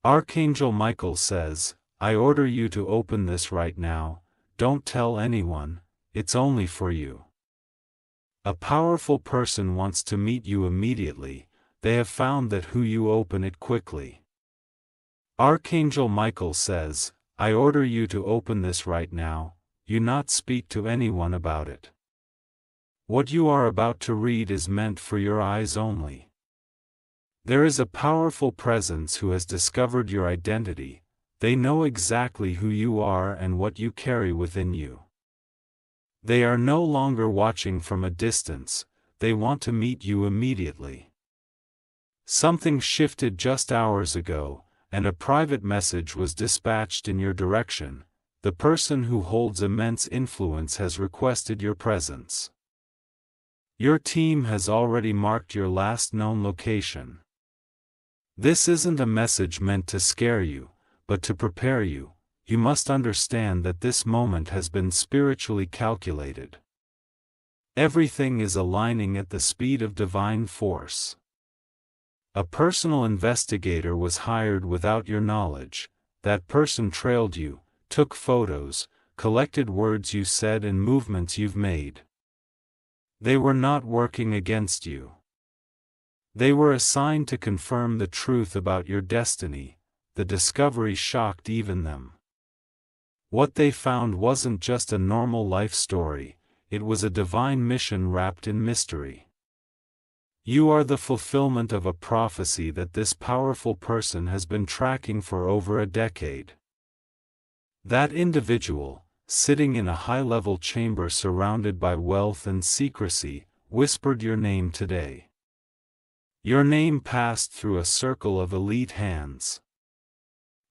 Archangel Michael says, I order you to open this right now, don't tell anyone, it's only for you. A powerful person wants to meet you immediately, they have found that who you open it quickly. Archangel Michael says, I order you to open this right now, you not speak to anyone about it. What you are about to read is meant for your eyes only. There is a powerful presence who has discovered your identity, they know exactly who you are and what you carry within you. They are no longer watching from a distance, they want to meet you immediately. Something shifted just hours ago, and a private message was dispatched in your direction. The person who holds immense influence has requested your presence. Your team has already marked your last known location. This isn't a message meant to scare you, but to prepare you. You must understand that this moment has been spiritually calculated. Everything is aligning at the speed of divine force. A personal investigator was hired without your knowledge. That person trailed you, took photos, collected words you said and movements you've made. They were not working against you. They were assigned to confirm the truth about your destiny. The discovery shocked even them. What they found wasn't just a normal life story, it was a divine mission wrapped in mystery. You are the fulfillment of a prophecy that this powerful person has been tracking for over a decade. That individual, sitting in a high-level chamber surrounded by wealth and secrecy, whispered your name today. Your name passed through a circle of elite hands.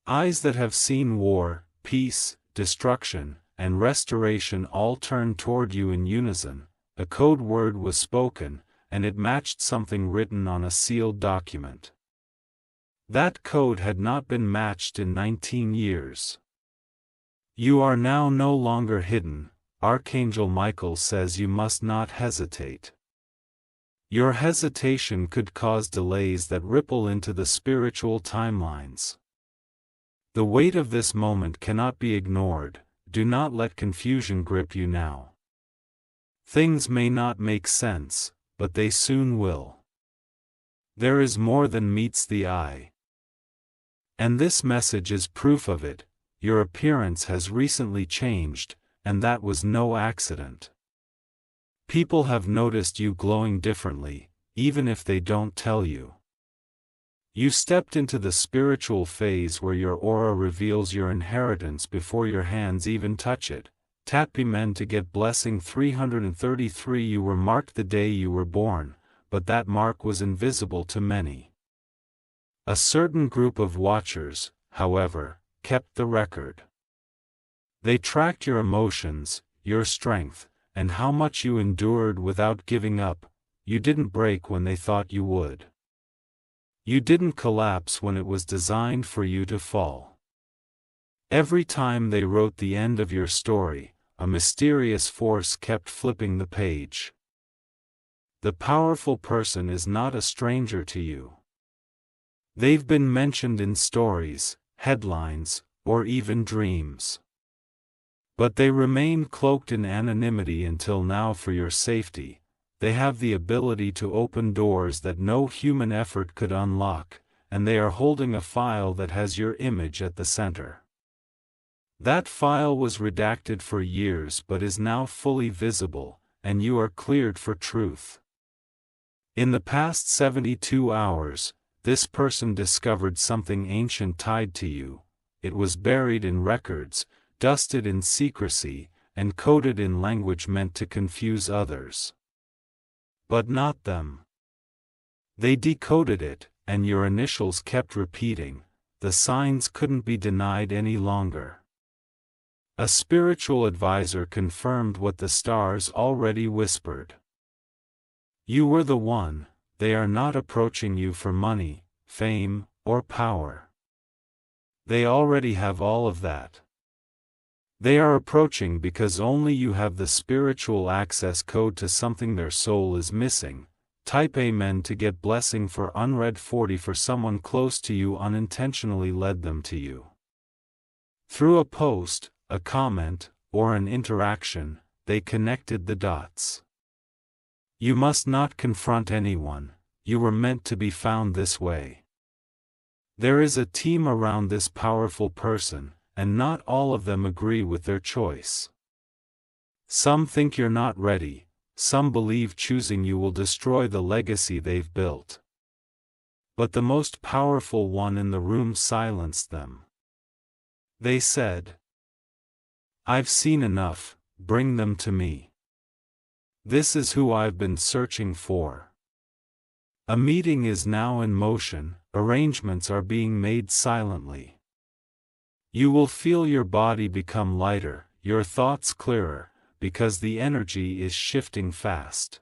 Eyes that have seen war, peace, destruction, and restoration all turned toward you in unison. A code word was spoken, and it matched something written on a sealed document. That code had not been matched in 19 years. You are now no longer hidden. Archangel Michael says you must not hesitate. Your hesitation could cause delays that ripple into the spiritual timelines. The weight of this moment cannot be ignored. Do not let confusion grip you now. Things may not make sense, but they soon will. There is more than meets the eye. And this message is proof of it. Your appearance has recently changed, and that was no accident. People have noticed you glowing differently, even if they don't tell you. You stepped into the spiritual phase where your aura reveals your inheritance before your hands even touch it. Tapimen to get blessing 333. You were marked the day you were born, but that mark was invisible to many. A certain group of watchers, however, kept the record. They tracked your emotions, your strength, and how much you endured without giving up. You didn't break when they thought you would. You didn't collapse when it was designed for you to fall. Every time they wrote the end of your story, a mysterious force kept flipping the page. The powerful person is not a stranger to you. They've been mentioned in stories, headlines, or even dreams. But they remain cloaked in anonymity until now. For your safety, they have the ability to open doors that no human effort could unlock, and they are holding a file that has your image at the center. That file was redacted for years but is now fully visible, and you are cleared for truth. In the past 72 hours, this person discovered something ancient tied to you. It was buried in records, dusted in secrecy, and coded in language meant to confuse others. But not them. They decoded it, and your initials kept repeating. The signs couldn't be denied any longer. A spiritual advisor confirmed what the stars already whispered. You were the one. They are not approaching you for money, fame, or power. They already have all of that. They are approaching because only you have the spiritual access code to something their soul is missing. Type Amen to get blessing for unread 40 for someone close to you unintentionally led them to you. Through a post, a comment, or an interaction, they connected the dots. You must not confront anyone, you were meant to be found this way. There is a team around this powerful person, and not all of them agree with their choice. Some think you're not ready, some believe choosing you will destroy the legacy they've built. But the most powerful one in the room silenced them. They said, "I've seen enough, bring them to me. This is who I've been searching for." A meeting is now in motion, arrangements are being made silently. You will feel your body become lighter, your thoughts clearer, because the energy is shifting fast.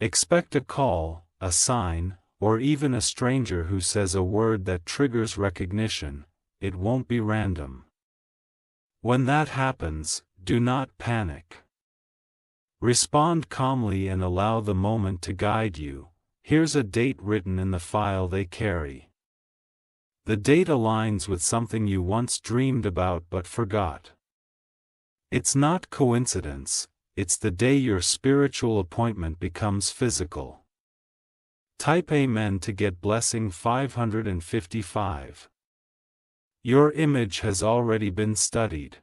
Expect a call, a sign, or even a stranger who says a word that triggers recognition. It won't be random. When that happens, do not panic. Respond calmly and allow the moment to guide you. Here's a date written in the file they carry. The date aligns with something you once dreamed about but forgot. It's not coincidence, it's the day your spiritual appointment becomes physical. Type Amen to get blessing 555. Your image has already been studied.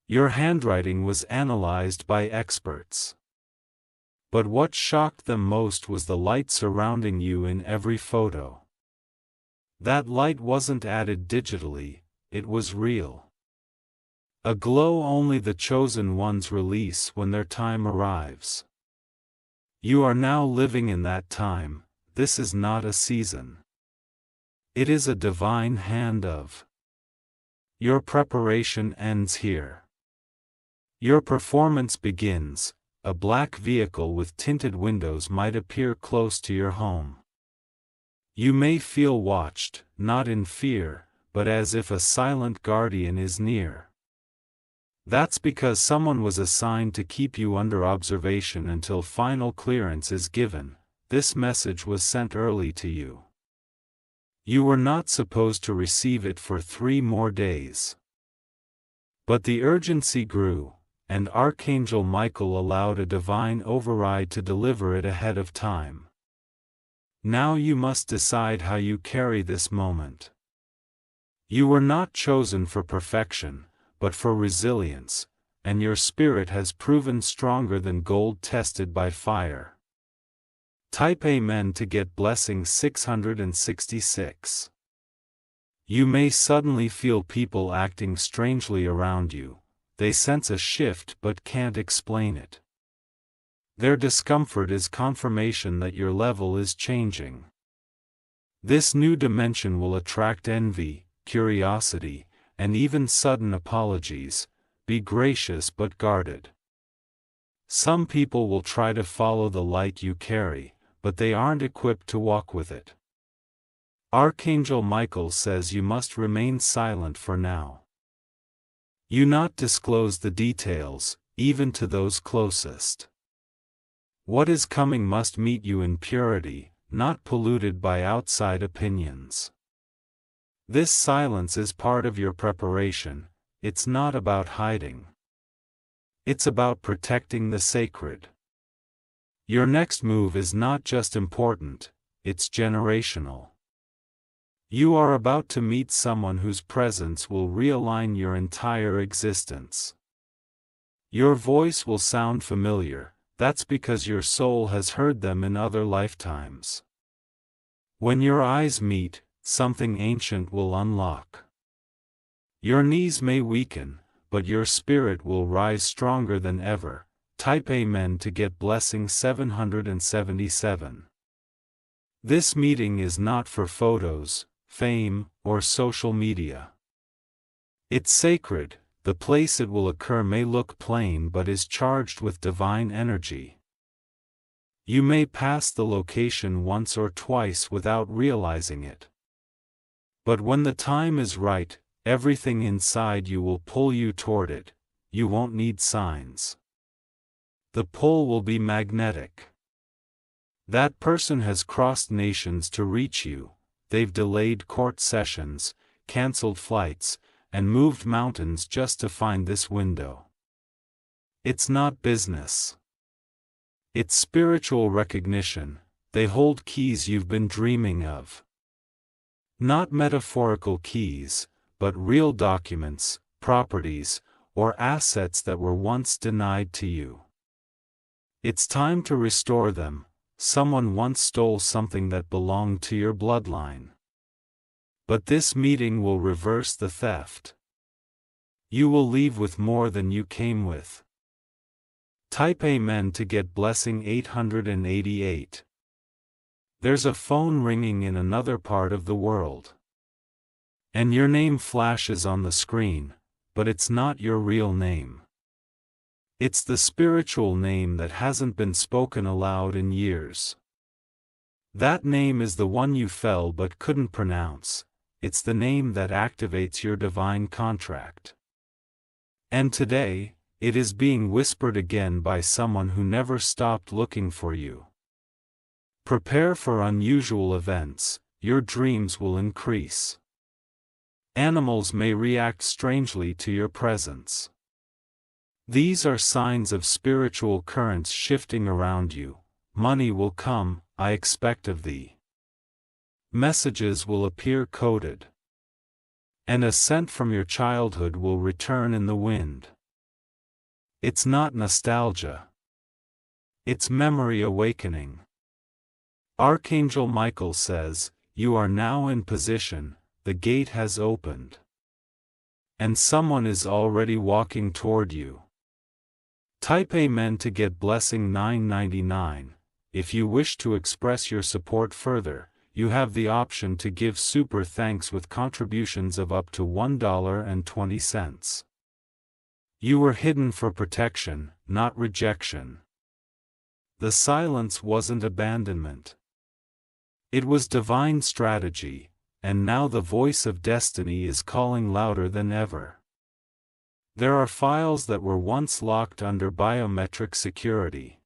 Your handwriting was analyzed by experts. But what shocked them most was the light surrounding you in every photo. That light wasn't added digitally, it was real. A glow only the chosen ones release when their time arrives. You are now living in that time, this is not a season. It is a divine hand of. Your preparation ends here. Your performance begins. A black vehicle with tinted windows might appear close to your home. You may feel watched, not in fear, but as if a silent guardian is near. That's because someone was assigned to keep you under observation until final clearance is given. This message was sent early to you. You were not supposed to receive it for 3 more days. But the urgency grew, and Archangel Michael allowed a divine override to deliver it ahead of time. Now you must decide how you carry this moment. You were not chosen for perfection, but for resilience, and your spirit has proven stronger than gold tested by fire. Type Amen to get blessing 666. You may suddenly feel people acting strangely around you. They sense a shift but can't explain it. Their discomfort is confirmation that your level is changing. This new dimension will attract envy, curiosity, and even sudden apologies. Be gracious but guarded. Some people will try to follow the light you carry, but they aren't equipped to walk with it. Archangel Michael says you must remain silent for now. You not disclose the details, even to those closest. What is coming must meet you in purity, not polluted by outside opinions. This silence is part of your preparation, it's not about hiding. It's about protecting the sacred. Your next move is not just important, it's generational. You are about to meet someone whose presence will realign your entire existence. Your voice will sound familiar, that's because your soul has heard them in other lifetimes. When your eyes meet, something ancient will unlock. Your knees may weaken, but your spirit will rise stronger than ever. Type Amen to get blessing 777. This meeting is not for photos, fame, or social media. It's sacred. The place it will occur may look plain but is charged with divine energy. You may pass the location once or twice without realizing it. But when the time is right, everything inside you will pull you toward it. You won't need signs. The pull will be magnetic. That person has crossed nations to reach you. They've delayed court sessions, canceled flights, and moved mountains just to find this window. It's not business. It's spiritual recognition. They hold keys you've been dreaming of. Not metaphorical keys, but real documents, properties, or assets that were once denied to you. It's time to restore them. Someone once stole something that belonged to your bloodline. But this meeting will reverse the theft. You will leave with more than you came with. Type Amen to get blessing 888. There's a phone ringing in another part of the world. And your name flashes on the screen, but it's not your real name. It's the spiritual name that hasn't been spoken aloud in years. That name is the one you fell but couldn't pronounce. It's the name that activates your divine contract. And today, it is being whispered again by someone who never stopped looking for you. Prepare for unusual events. Your dreams will increase. Animals may react strangely to your presence. These are signs of spiritual currents shifting around you. Money will come, I expect of thee. Messages will appear coded. And a scent from your childhood will return in the wind. It's not nostalgia. It's memory awakening. Archangel Michael says, you are now in position, the gate has opened. And someone is already walking toward you. Type Amen to get blessing 999. If you wish to express your support further, you have the option to give super thanks with contributions of up to $1.20. You were hidden for protection, not rejection. The silence wasn't abandonment. It was divine strategy, and now the voice of destiny is calling louder than ever. There are files that were once locked under biometric security.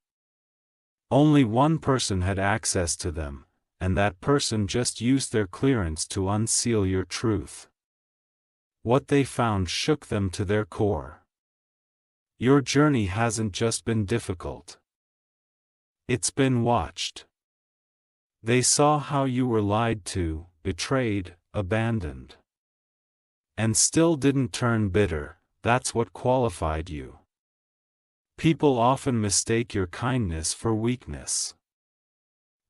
Only one person had access to them, and that person just used their clearance to unseal your truth. What they found shook them to their core. Your journey hasn't just been difficult. It's been watched. They saw how you were lied to, betrayed, abandoned. And still didn't turn bitter. That's what qualified you. People often mistake your kindness for weakness.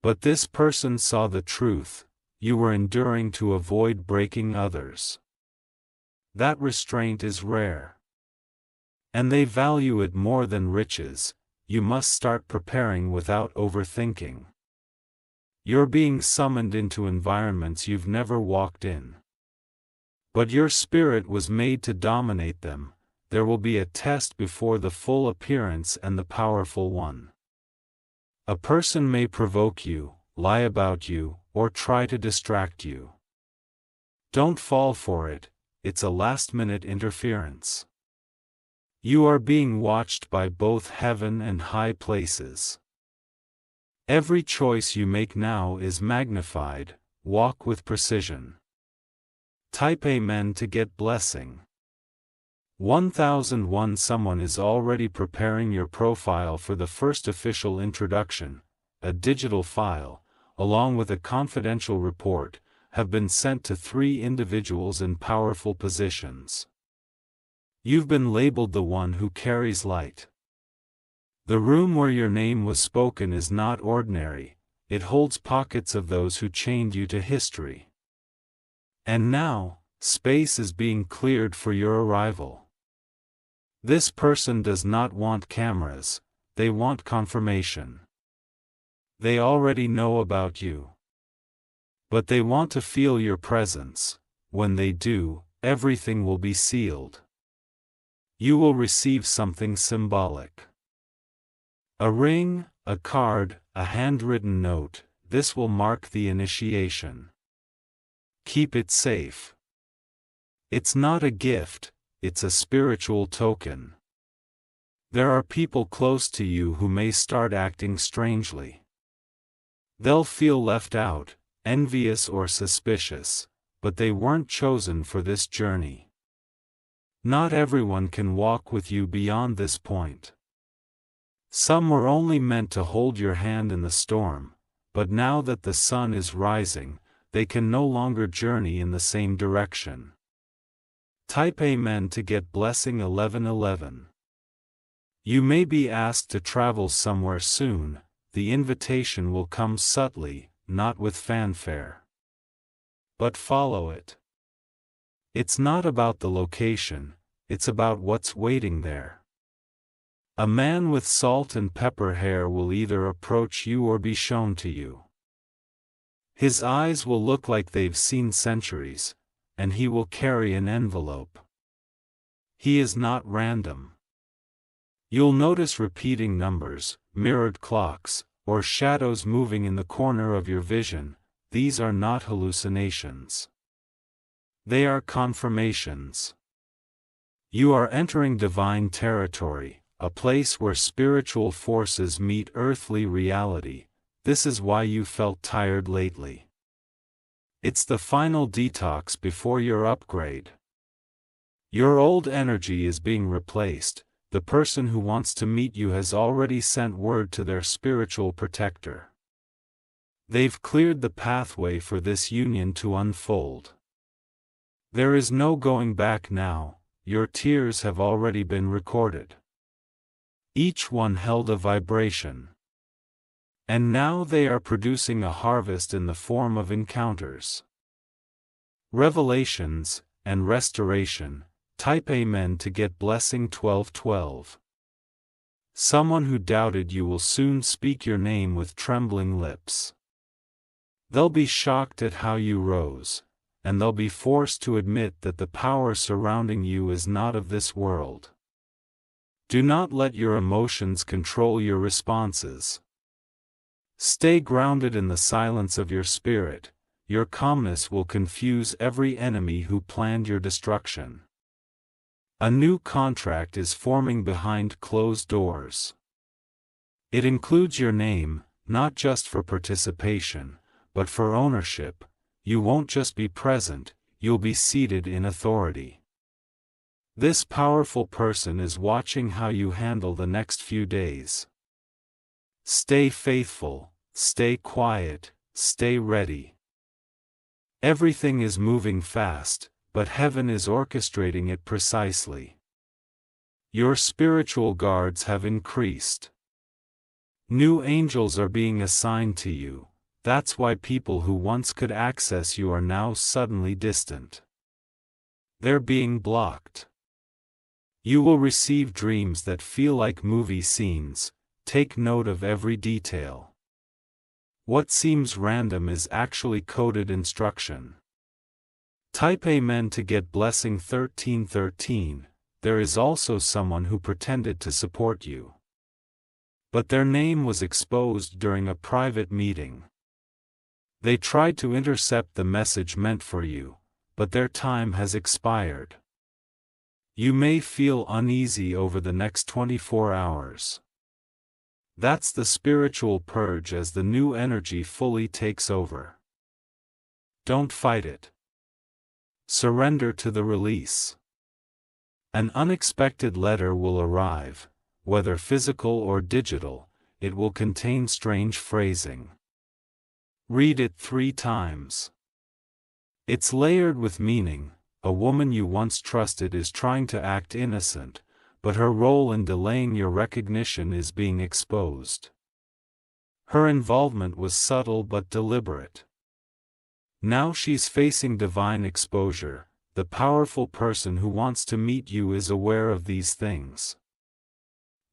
But this person saw the truth. You were enduring to avoid breaking others. That restraint is rare. And they value it more than riches. You must start preparing without overthinking. You're being summoned into environments you've never walked in. But your spirit was made to dominate them. There will be a test before the full appearance and the powerful one. A person may provoke you, lie about you, or try to distract you. Don't fall for it. It's a last-minute interference. You are being watched by both heaven and high places. Every choice you make now is magnified. Walk with precision. Type Amen to get blessing. 1001. Someone is already preparing your profile for the first official introduction. A digital file, along with a confidential report, have been sent to 3 individuals in powerful positions. You've been labeled the one who carries light. The room where your name was spoken is not ordinary. It holds pockets of those who chained you to history. And now, space is being cleared for your arrival. This person does not want cameras, they want confirmation. They already know about you. But they want to feel your presence. When they do, everything will be sealed. You will receive something symbolic. A ring, a card, a handwritten note. This will mark the initiation. Keep it safe. It's not a gift, it's a spiritual token. There are people close to you who may start acting strangely. They'll feel left out, envious or suspicious, but they weren't chosen for this journey. Not everyone can walk with you beyond this point. Some were only meant to hold your hand in the storm, but now that the sun is rising, they can no longer journey in the same direction. Type Amen to get blessing 1111. You may be asked to travel somewhere soon. The invitation will come subtly, not with fanfare. But follow it. It's not about the location, it's about what's waiting there. A man with salt and pepper hair will either approach you or be shown to you. His eyes will look like they've seen centuries, and he will carry an envelope. He is not random. You'll notice repeating numbers, mirrored clocks, or shadows moving in the corner of your vision. These are not hallucinations. They are confirmations. You are entering divine territory, a place where spiritual forces meet earthly reality. This is why you felt tired lately. It's the final detox before your upgrade. Your old energy is being replaced. The person who wants to meet you has already sent word to their spiritual protector. They've cleared the pathway for this union to unfold. There is no going back now. Your tears have already been recorded. Each one held a vibration. And now they are producing a harvest in the form of encounters, revelations, and restoration. Type Amen to get blessing 1212. Someone who doubted you will soon speak your name with trembling lips. They'll be shocked at how you rose, and they'll be forced to admit that the power surrounding you is not of this world. Do not let your emotions control your responses. Stay grounded in the silence of your spirit. Your calmness will confuse every enemy who planned your destruction. A new contract is forming behind closed doors. It includes your name, not just for participation, but for ownership. You won't just be present, you'll be seated in authority. This powerful person is watching how you handle the next few days. Stay faithful, stay quiet, stay ready. Everything is moving fast, but heaven is orchestrating it precisely. Your spiritual guards have increased. New angels are being assigned to you. That's why people who once could access you are now suddenly distant. They're being blocked. You will receive dreams that feel like movie scenes. Take note of every detail. What seems random is actually coded instruction. Type Amen to get blessing 1313. There is also someone who pretended to support you. But their name was exposed during a private meeting. They tried to intercept the message meant for you, but their time has expired. You may feel uneasy over the next 24 hours. That's the spiritual purge as the new energy fully takes over. Don't fight it. Surrender to the release. An unexpected letter will arrive, whether physical or digital. It will contain strange phrasing. Read it 3 times. It's layered with meaning. A woman you once trusted is trying to act innocent, but her role in delaying your recognition is being exposed. Her involvement was subtle but deliberate. Now she's facing divine exposure. The powerful person who wants to meet you is aware of these things.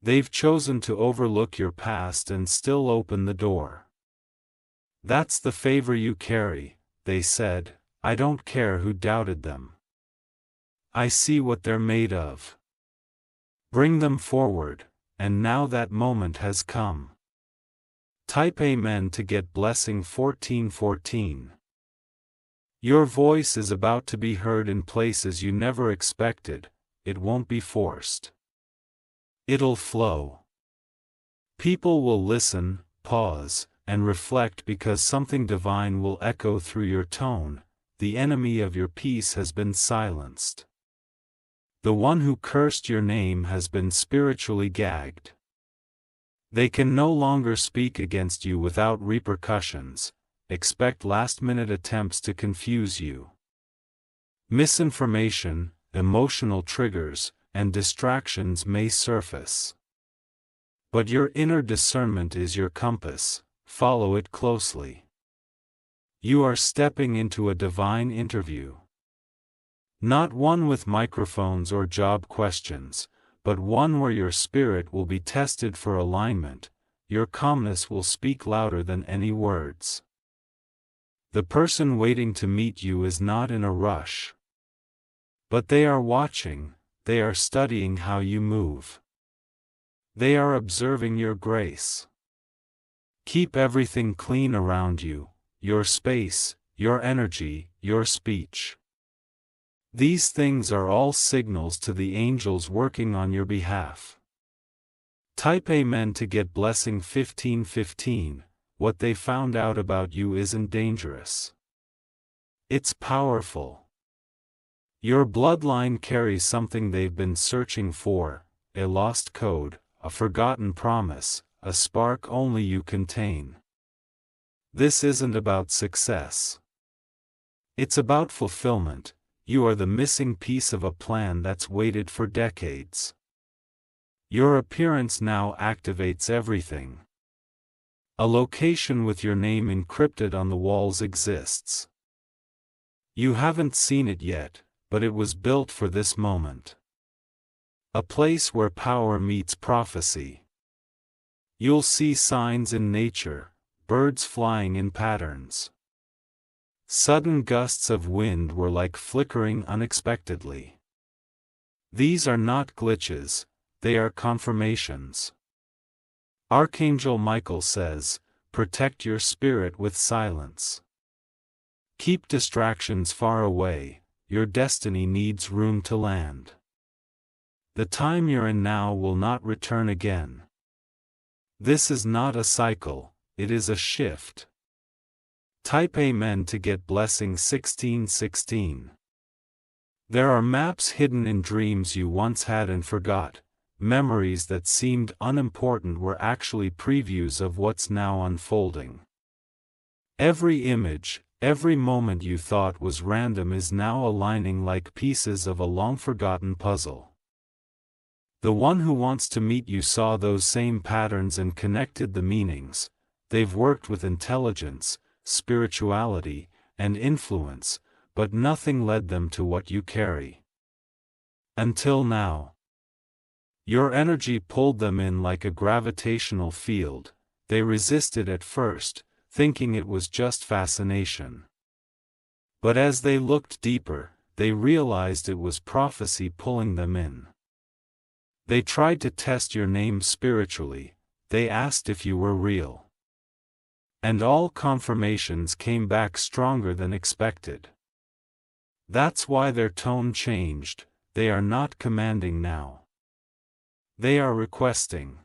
They've chosen to overlook your past and still open the door. That's the favor you carry, they said. I don't care who doubted them. I see what they're made of. Bring them forward, and now that moment has come. Type Amen to get blessing 1414. Your voice is about to be heard in places you never expected. It won't be forced. It'll flow. People will listen, pause, and reflect because something divine will echo through your tone. The enemy of your peace has been silenced. The one who cursed your name has been spiritually gagged. They can no longer speak against you without repercussions. Expect last-minute attempts to confuse you. Misinformation, emotional triggers, and distractions may surface. But your inner discernment is your compass. Follow it closely. You are stepping into a divine interview. Not one with microphones or job questions, but one where your spirit will be tested for alignment. Your calmness will speak louder than any words. The person waiting to meet you is not in a rush. But they are watching, they are studying how you move. They are observing your grace. Keep everything clean around you, your space, your energy, your speech. These things are all signals to the angels working on your behalf. Type Amen to get blessing 1515. What they found out about you isn't dangerous. It's powerful. Your bloodline carries something they've been searching for, a lost code, a forgotten promise, a spark only you contain. This isn't about success. It's about fulfillment. You are the missing piece of a plan that's waited for decades. Your appearance now activates everything. A location with your name encrypted on the walls exists. You haven't seen it yet, but it was built for this moment. A place where power meets prophecy. You'll see signs in nature, birds flying in patterns. Sudden gusts of wind were like flickering unexpectedly. These are not glitches, they are confirmations. Archangel Michael says, protect your spirit with silence. Keep distractions far away, your destiny needs room to land. The time you're in now will not return again. This is not a cycle, it is a shift. Type Amen to get blessing 1616. There are maps hidden in dreams you once had and forgot. Memories that seemed unimportant were actually previews of what's now unfolding. Every image, every moment you thought was random is now aligning like pieces of a long-forgotten puzzle. The one who wants to meet you saw those same patterns and connected the meanings. They've worked with intelligence, spirituality, and influence, but nothing led them to what you carry. Until now. Your energy pulled them in like a gravitational field. They resisted at first, thinking it was just fascination. But as they looked deeper, they realized it was prophecy pulling them in. They tried to test your name spiritually. They asked if you were real. And all confirmations came back stronger than expected. That's why their tone changed. They are not commanding now. They are requesting.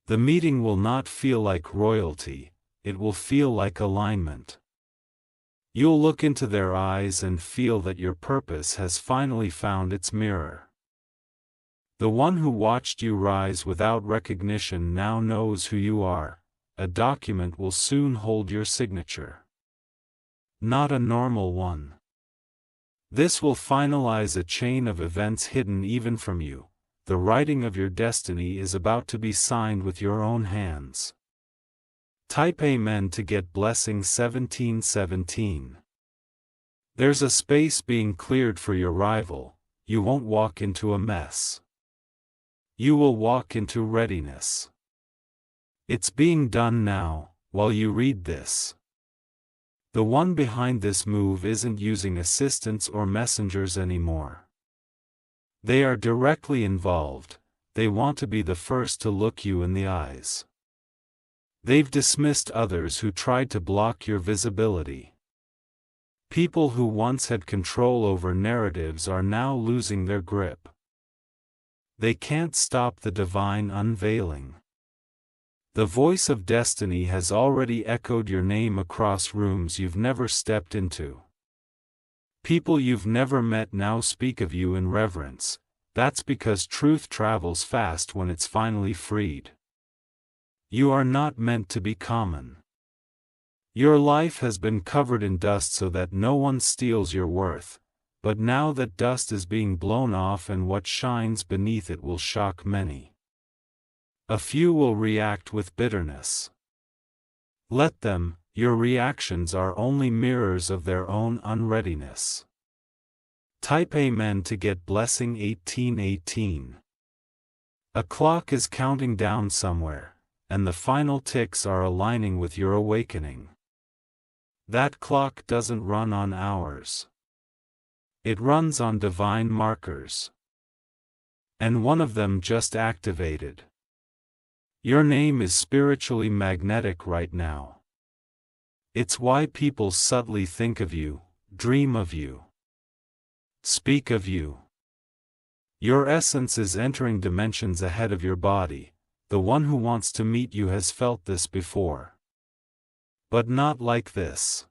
The meeting will not feel like royalty, it will feel like alignment. You'll look into their eyes and feel that your purpose has finally found its mirror. The one who watched you rise without recognition now knows who you are. A document will soon hold your signature. Not a normal one. This will finalize a chain of events hidden even from you. The writing of your destiny is about to be signed with your own hands. Type Amen to get blessing 1717. There's a space being cleared for your rival. You won't walk into a mess. You will walk into readiness. It's being done now, while you read this. The one behind this move isn't using assistants or messengers anymore. They are directly involved. They want to be the first to look you in the eyes. They've dismissed others who tried to block your visibility. People who once had control over narratives are now losing their grip. They can't stop the divine unveiling. The voice of destiny has already echoed your name across rooms you've never stepped into. People you've never met now speak of you in reverence. That's because truth travels fast when it's finally freed. You are not meant to be common. Your life has been covered in dust so that no one steals your worth, but now that dust is being blown off and what shines beneath it will shock many. A few will react with bitterness. Let them, your reactions are only mirrors of their own unreadiness. Type Amen to get blessing 1818. A clock is counting down somewhere, and the final ticks are aligning with your awakening. That clock doesn't run on hours. It runs on divine markers. And one of them just activated. Your name is spiritually magnetic right now. It's why people subtly think of you, dream of you, speak of you. Your essence is entering dimensions ahead of your body. The one who wants to meet you has felt this before. But not like this.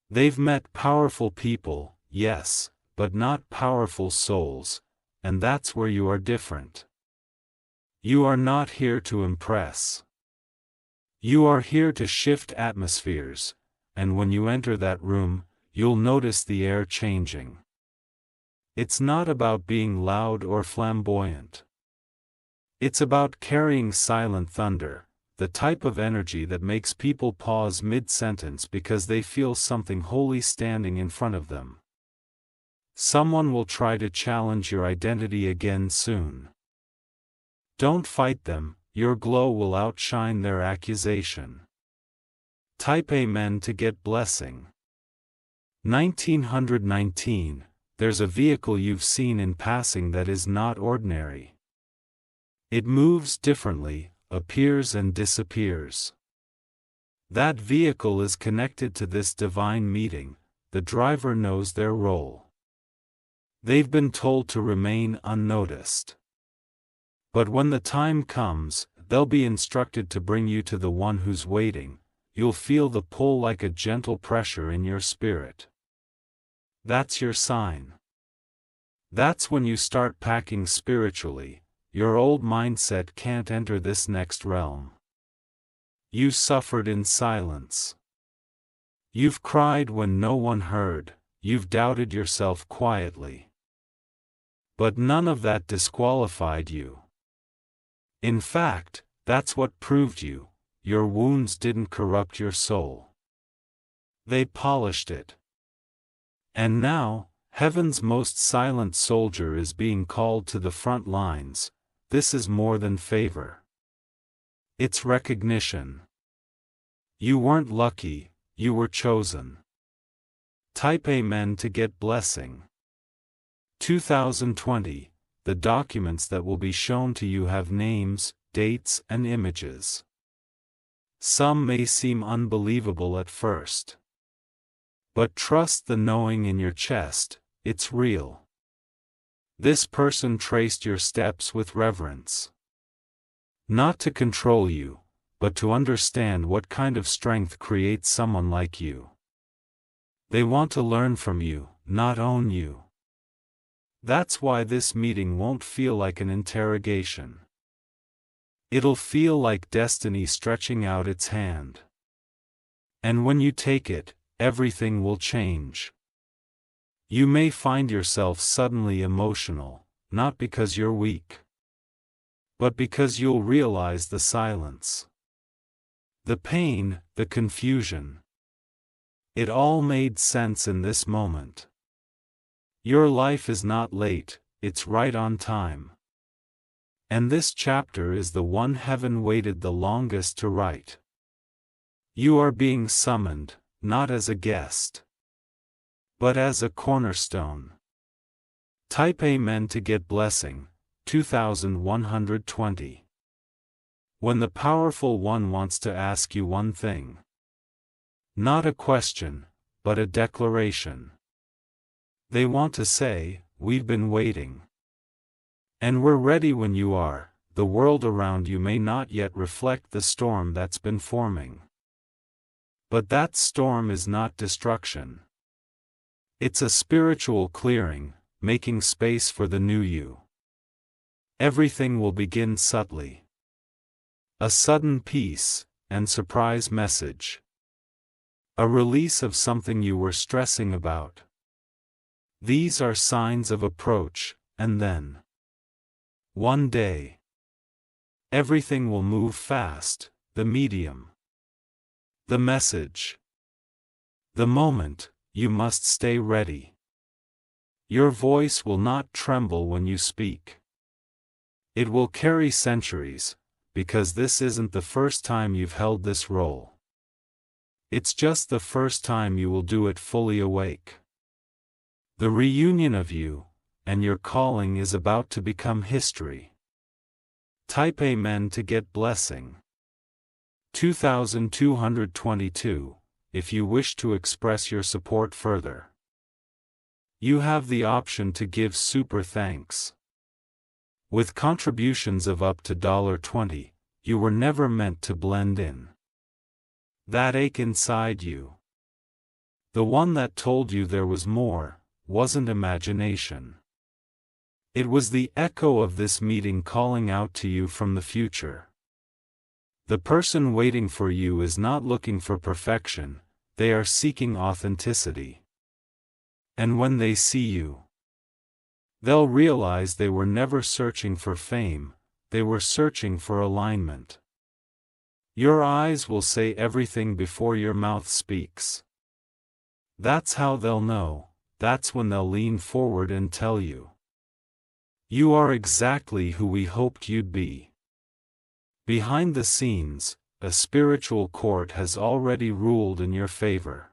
They've met powerful people, yes, but not powerful souls, and that's where you are different. You are not here to impress. You are here to shift atmospheres, and when you enter that room, you'll notice the air changing. It's not about being loud or flamboyant. It's about carrying silent thunder, the type of energy that makes people pause mid-sentence because they feel something holy standing in front of them. Someone will try to challenge your identity again soon. Don't fight them, your glow will outshine their accusation. Type Amen to get blessing. 1919. There's a vehicle you've seen in passing that is not ordinary. It moves differently, appears and disappears. That vehicle is connected to this divine meeting. The driver knows their role. They've been told to remain unnoticed. But when the time comes, they'll be instructed to bring you to the one who's waiting. You'll feel the pull like a gentle pressure in your spirit. That's your sign. That's when you start packing spiritually. Your old mindset can't enter this next realm. You suffered in silence. You've cried when no one heard. You've doubted yourself quietly. But none of that disqualified you. In fact, that's what proved you. Your wounds didn't corrupt your soul. They polished it. And now, heaven's most silent soldier is being called to the front lines. This is more than favor. It's recognition. You weren't lucky, you were chosen. Type Amen to get blessing. 2020. The documents that will be shown to you have names, dates, and images. Some may seem unbelievable at first. But trust the knowing in your chest, it's real. This person traced your steps with reverence. Not to control you, but to understand what kind of strength creates someone like you. They want to learn from you, not own you. That's why this meeting won't feel like an interrogation. It'll feel like destiny stretching out its hand. And when you take it, everything will change. You may find yourself suddenly emotional, not because you're weak, but because you'll realize the silence. The pain, the confusion. It all made sense in this moment. Your life is not late, it's right on time. And this chapter is the one heaven waited the longest to write. You are being summoned, not as a guest, but as a cornerstone. Type Amen to get blessing. 2120. When the powerful one wants to ask you one thing. Not a question, but a declaration. They want to say, we've been waiting. And we're ready when you are. the world around you may not yet reflect the storm that's been forming. But that storm is not destruction. It's a spiritual clearing, making space for the new you. Everything will begin subtly. A sudden peace and surprise message. A release of something you were stressing about. These are signs of approach, and then, one day, everything will move fast, the medium, the message, the moment. You must stay ready. Your voice will not tremble when you speak. It will carry centuries, because this isn't the first time you've held this role. It's just the first time you will do it fully awake. The reunion of you and your calling is about to become history. Type Amen to get blessing. 2222. If you wish to express your support further, you have the option to give super thanks. With contributions of up to $20, you were never meant to blend in. That ache inside you, the one that told you there was more, wasn't imagination. It was the echo of this meeting calling out to you from the future. The person waiting for you is not looking for perfection, they are seeking authenticity. And when they see you, they'll realize they were never searching for fame, they were searching for alignment. Your eyes will say everything before your mouth speaks. That's how they'll know, that's when they'll lean forward and tell you. You are exactly who we hoped you'd be. Behind the scenes, a spiritual court has already ruled in your favor.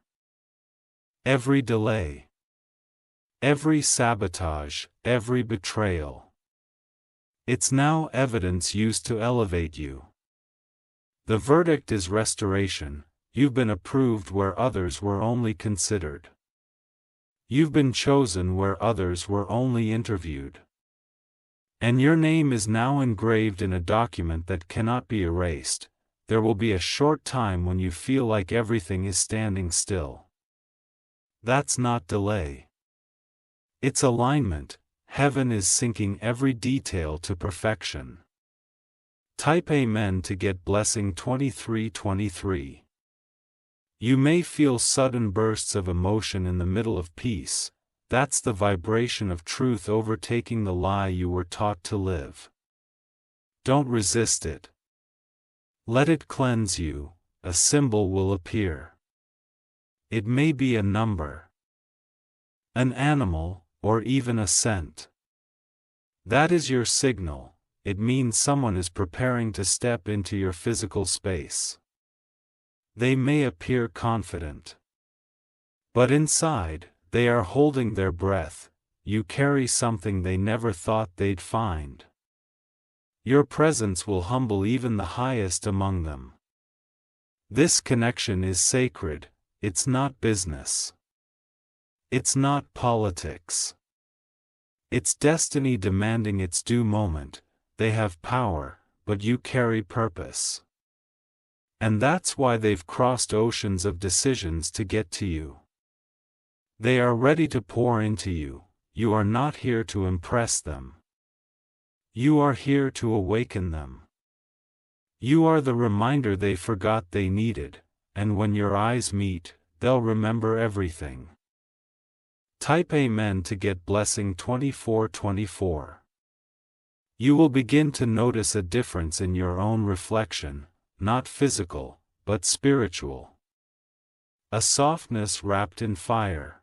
Every delay, every sabotage, every betrayal, it's now evidence used to elevate you. The verdict is restoration. You've been approved where others were only considered. You've been chosen where others were only interviewed. And your name is now engraved in a document that cannot be erased. There will be a short time when you feel like everything is standing still. That's not delay. It's alignment. Heaven is syncing every detail to perfection. Type Amen to get blessing 2323. You may feel sudden bursts of emotion in the middle of peace. That's the vibration of truth overtaking the lie you were taught to live. Don't resist it. Let it cleanse you. A symbol will appear. It may be a number, an animal, or even a scent. That is your signal. It means someone is preparing to step into your physical space. They may appear confident, but inside, they are holding their breath. You carry something they never thought they'd find. Your presence will humble even the highest among them. This connection is sacred. It's not business. It's not politics. It's destiny demanding its due moment. They have power, but you carry purpose. And that's why they've crossed oceans of decisions to get to you. They are ready to pour into you. You are not here to impress them. You are here to awaken them. You are the reminder they forgot they needed, and when your eyes meet, they'll remember everything. Type Amen to get blessing 2424. You will begin to notice a difference in your own reflection, not physical, but spiritual. A softness wrapped in fire.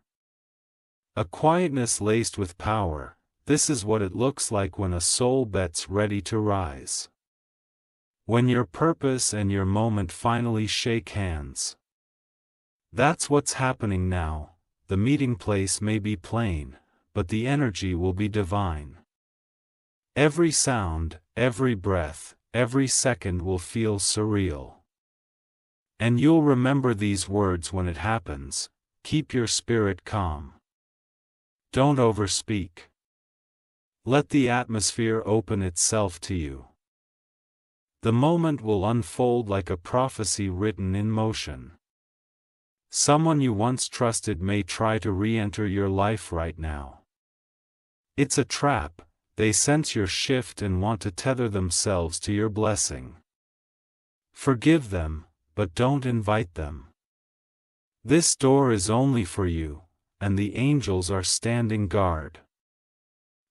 A quietness laced with power. This is what it looks like when a soul bet's ready to rise. When your purpose and your moment finally shake hands. That's what's happening now. The meeting place may be plain, but the energy will be divine. Every sound, every breath, every second will feel surreal. And you'll remember these words when it happens. Keep your spirit calm. Don't overspeak. Let the atmosphere open itself to you. The moment will unfold like a prophecy written in motion. Someone you once trusted may try to re-enter your life right now. It's a trap. They sense your shift and want to tether themselves to your blessing. Forgive them, but don't invite them. This door is only for you, and the angels are standing guard.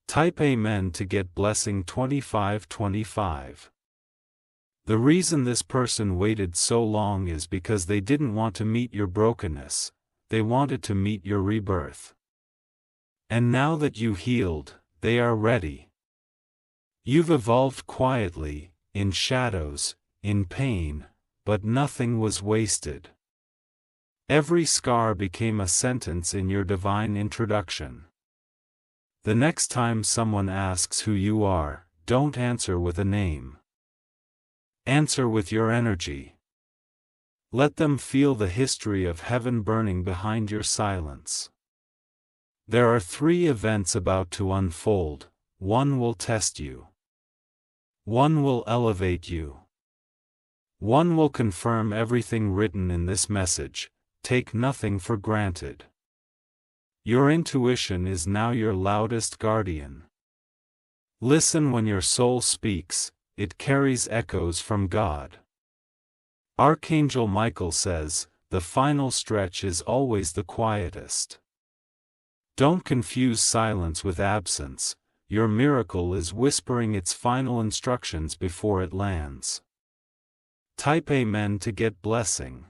Type Amen to get blessing 2525. The reason this person waited so long is because they didn't want to meet your brokenness, they wanted to meet your rebirth. And now that you healed, they are ready. You've evolved quietly, in shadows, in pain, but nothing was wasted. Every scar became a sentence in your divine introduction. The next time someone asks who you are, don't answer with a name. Answer with your energy. Let them feel the history of heaven burning behind your silence. There are 3 events about to unfold. 1 will test you. 1 will elevate you. 1 will confirm everything written in this message. Take nothing for granted. Your intuition is now your loudest guardian. Listen when your soul speaks, it carries echoes from God. Archangel Michael says, the final stretch is always the quietest. Don't confuse silence with absence. Your miracle is whispering its final instructions before it lands. Type Amen to get blessing.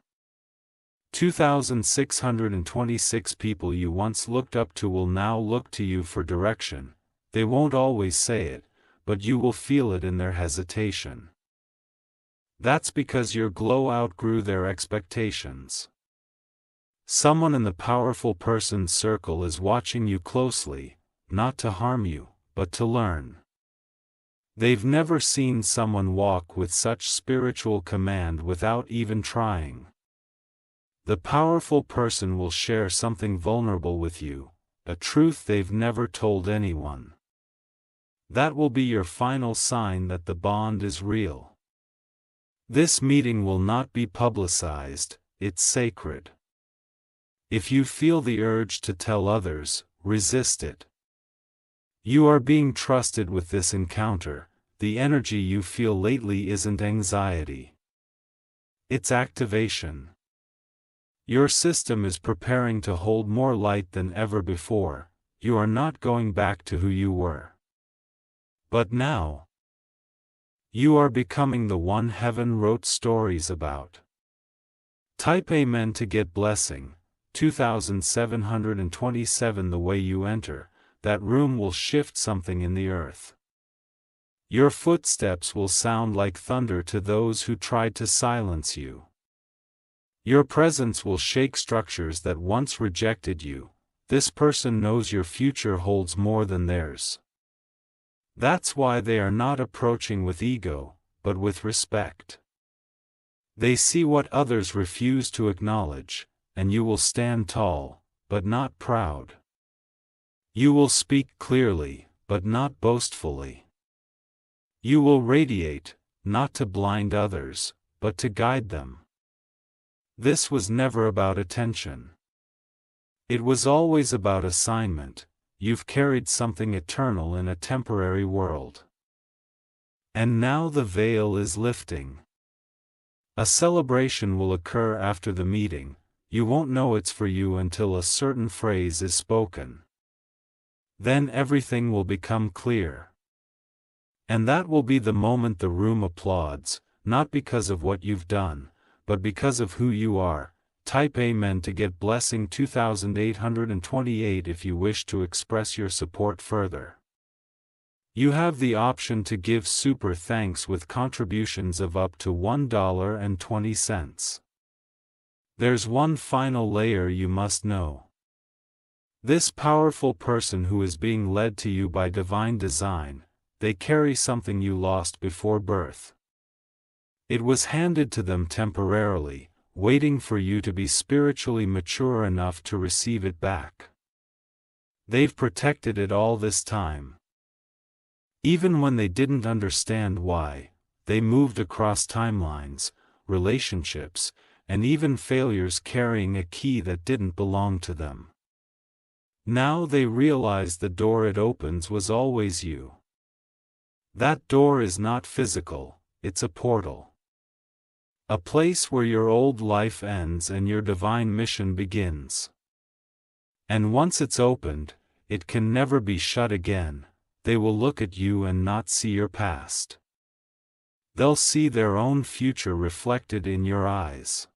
2,626 people you once looked up to will now look to you for direction. They won't always say it, but you will feel it in their hesitation. That's because your glow outgrew their expectations. Someone in the powerful person's circle is watching you closely, not to harm you, but to learn. They've never seen someone walk with such spiritual command without even trying. The powerful person will share something vulnerable with you, a truth they've never told anyone. That will be your final sign that the bond is real. This meeting will not be publicized, it's sacred. If you feel the urge to tell others, resist it. You are being trusted with this encounter. The energy you feel lately isn't anxiety. It's activation. Your system is preparing to hold more light than ever before. You are not going back to who you were. But now, you are becoming the one heaven wrote stories about. Type Amen to get blessing. 2,727. The way you enter, that room will shift something in the earth. Your footsteps will sound like thunder to those who tried to silence you. Your presence will shake structures that once rejected you. This person knows your future holds more than theirs. That's why they are not approaching with ego, but with respect. They see what others refuse to acknowledge, and you will stand tall, but not proud. You will speak clearly, but not boastfully. You will radiate, not to blind others, but to guide them. This was never about attention. It was always about assignment. You've carried something eternal in a temporary world. And now the veil is lifting. A celebration will occur after the meeting. You won't know it's for you until a certain phrase is spoken. Then everything will become clear. And that will be the moment the room applauds, not because of what you've done, but because of who you are. Type Amen to get blessing 2,828 if you wish to express your support further. You have the option to give super thanks with contributions of up to $1.20. There's one final layer you must know. This powerful person who is being led to you by divine design, they carry something you lost before birth. It was handed to them temporarily, waiting for you to be spiritually mature enough to receive it back. They've protected it all this time. Even when they didn't understand why, they moved across timelines, relationships, and even failures carrying a key that didn't belong to them. Now they realized the door it opens was always you. That door is not physical, it's a portal. A place where your old life ends and your divine mission begins. And once it's opened, it can never be shut again. They will look at you and not see your past. They'll see their own future reflected in your eyes.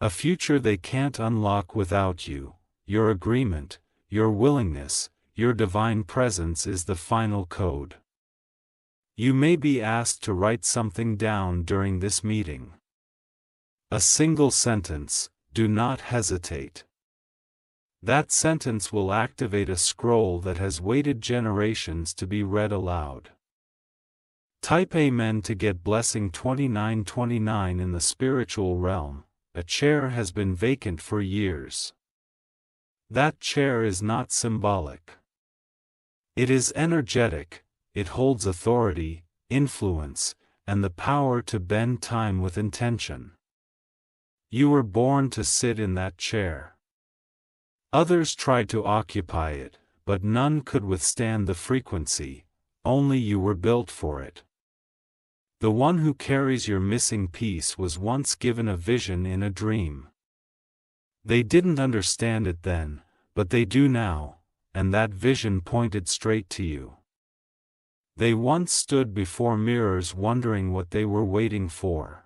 A future they can't unlock without you. Your agreement, your willingness, your divine presence is the final code. You may be asked to write something down during this meeting. A single sentence, do not hesitate. That sentence will activate a scroll that has waited generations to be read aloud. Type Amen to get blessing 2929 in the spiritual realm. A chair has been vacant for years. That chair is not symbolic. It is energetic. It holds authority, influence, and the power to bend time with intention. You were born to sit in that chair. Others tried to occupy it, but none could withstand the frequency. Only you were built for it. The one who carries your missing piece was once given a vision in a dream. They didn't understand it then, but they do now, and that vision pointed straight to you. They once stood before mirrors wondering what they were waiting for.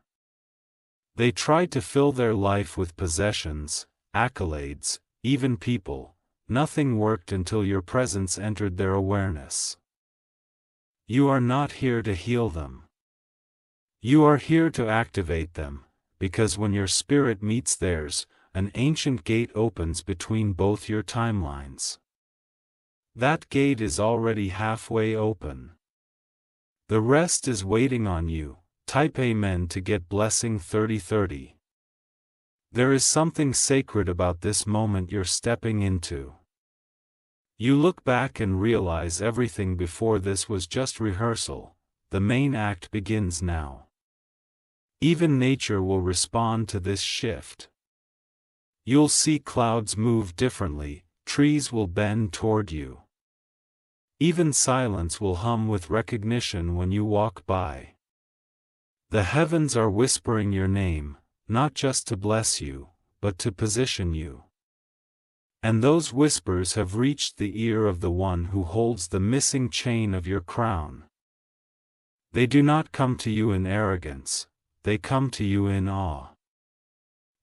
They tried to fill their life with possessions, accolades, even people. Nothing worked until your presence entered their awareness. You are not here to heal them. You are here to activate them, because when your spirit meets theirs, an ancient gate opens between both your timelines. That gate is already halfway open. The rest is waiting on you. Type Amen to get blessing 3030. There is something sacred about this moment you're stepping into. You look back and realize everything before this was just rehearsal. The main act begins now. Even nature will respond to this shift. You'll see clouds move differently, trees will bend toward you. Even silence will hum with recognition when you walk by. The heavens are whispering your name, not just to bless you, but to position you. And those whispers have reached the ear of the one who holds the missing chain of your crown. They do not come to you in arrogance, they come to you in awe.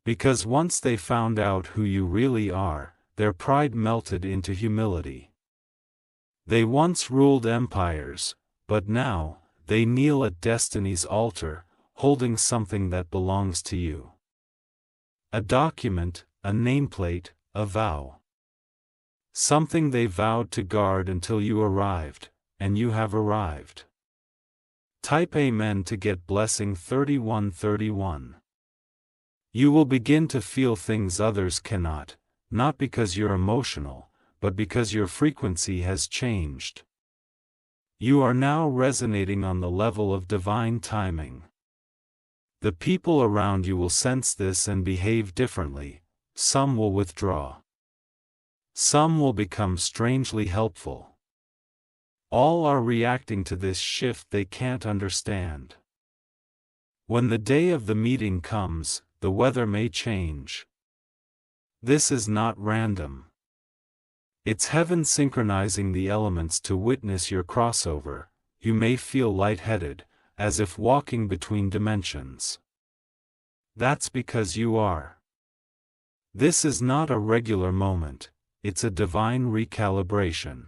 Because once they found out who you really are, their pride melted into humility. They once ruled empires, but now, they kneel at destiny's altar, holding something that belongs to you. A document, a nameplate, a vow. Something they vowed to guard until you arrived, and you have arrived. Type Amen to get blessing 3131. You will begin to feel things others cannot, not because you're emotional, but because your frequency has changed. You are now resonating on the level of divine timing. The people around you will sense this and behave differently. Some will withdraw. Some will become strangely helpful. All are reacting to this shift they can't understand. When the day of the meeting comes, the weather may change. This is not random. It's heaven synchronizing the elements to witness your crossover. You may feel lightheaded, as if walking between dimensions. That's because you are. This is not a regular moment, it's a divine recalibration.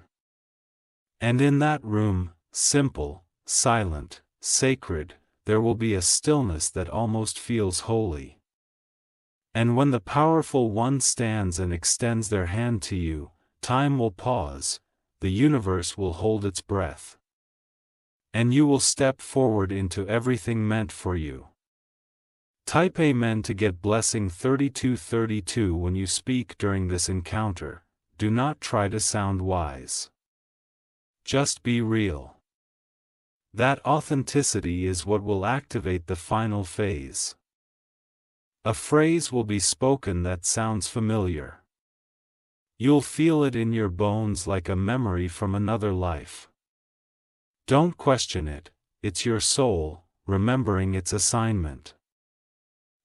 And in that room, simple, silent, sacred, there will be a stillness that almost feels holy. And when the powerful one stands and extends their hand to you, time will pause, the universe will hold its breath. And you will step forward into everything meant for you. Type Amen to get blessing 3232 when you speak during this encounter. Do not try to sound wise. Just be real. That authenticity is what will activate the final phase. A phrase will be spoken that sounds familiar. You'll feel it in your bones like a memory from another life. Don't question it, it's your soul, remembering its assignment.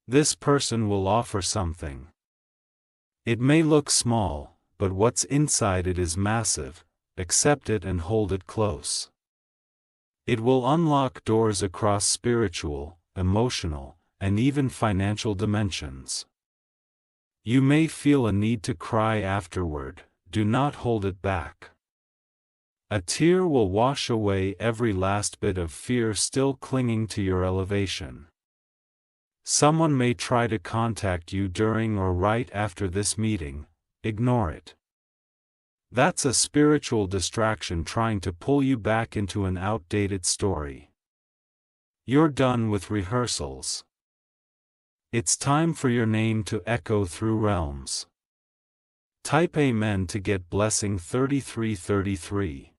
This person will offer something. It may look small, but what's inside it is massive. Accept it and hold it close. It will unlock doors across spiritual, emotional, and even financial dimensions. You may feel a need to cry afterward, do not hold it back. A tear will wash away every last bit of fear still clinging to your elevation. Someone may try to contact you during or right after this meeting, ignore it. That's a spiritual distraction trying to pull you back into an outdated story. You're done with rehearsals. It's time for your name to echo through realms. Type Amen to get blessing 3333.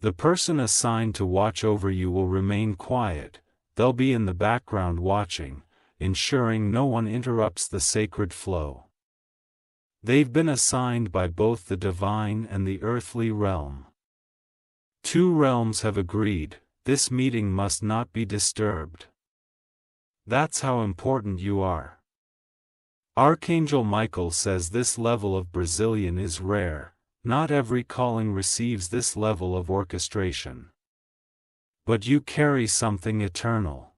The person assigned to watch over you will remain quiet, they'll be in the background watching, ensuring no one interrupts the sacred flow. They've been assigned by both the divine and the earthly realm. Two realms have agreed, this meeting must not be disturbed. That's how important you are. Archangel Michael says this level of Brazilian is rare, not every calling receives this level of orchestration. But you carry something eternal.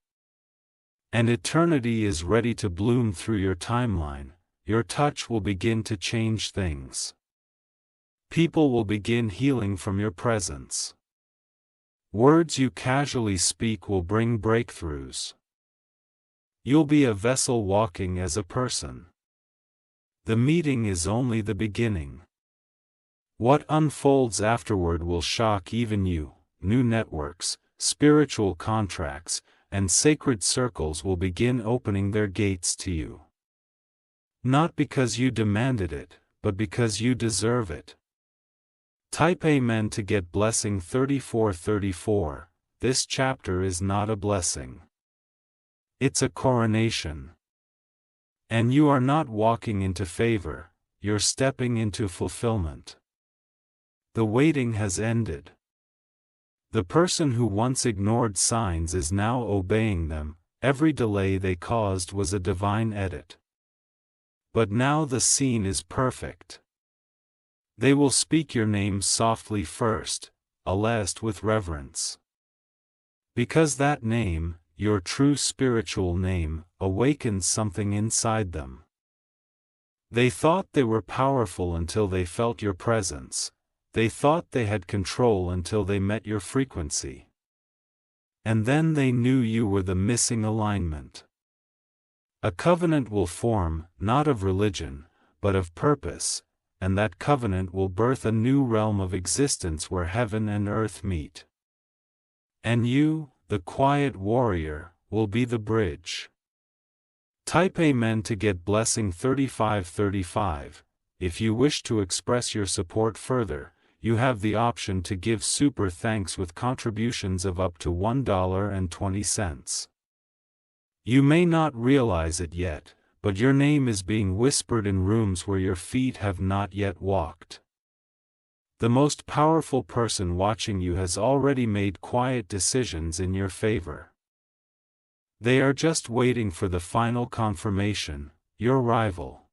And eternity is ready to bloom through your timeline. Your touch will begin to change things. People will begin healing from your presence. Words you casually speak will bring breakthroughs. You'll be a vessel walking as a person. The meeting is only the beginning. What unfolds afterward will shock even you. New networks, spiritual contracts, and sacred circles will begin opening their gates to you. Not because you demanded it, but because you deserve it. Type Amen to get blessing 3434. This chapter is not a blessing. It's a coronation. And you are not walking into favor, you're stepping into fulfillment. The waiting has ended. The person who once ignored signs is now obeying them, every delay they caused was a divine edit. But now the scene is perfect. They will speak your name softly first, last with reverence. Because that name, your true spiritual name, awakens something inside them. They thought they were powerful until they felt your presence. They thought they had control until they met your frequency. And then they knew you were the missing alignment. A covenant will form, not of religion, but of purpose, and that covenant will birth a new realm of existence where heaven and earth meet. And you, the quiet warrior, will be the bridge. Type Amen to get blessing 3535. If you wish to express your support further, you have the option to give super thanks with contributions of up to $1.20. You may not realize it yet, but your name is being whispered in rooms where your feet have not yet walked. The most powerful person watching you has already made quiet decisions in your favor. They are just waiting for the final confirmation, your arrival.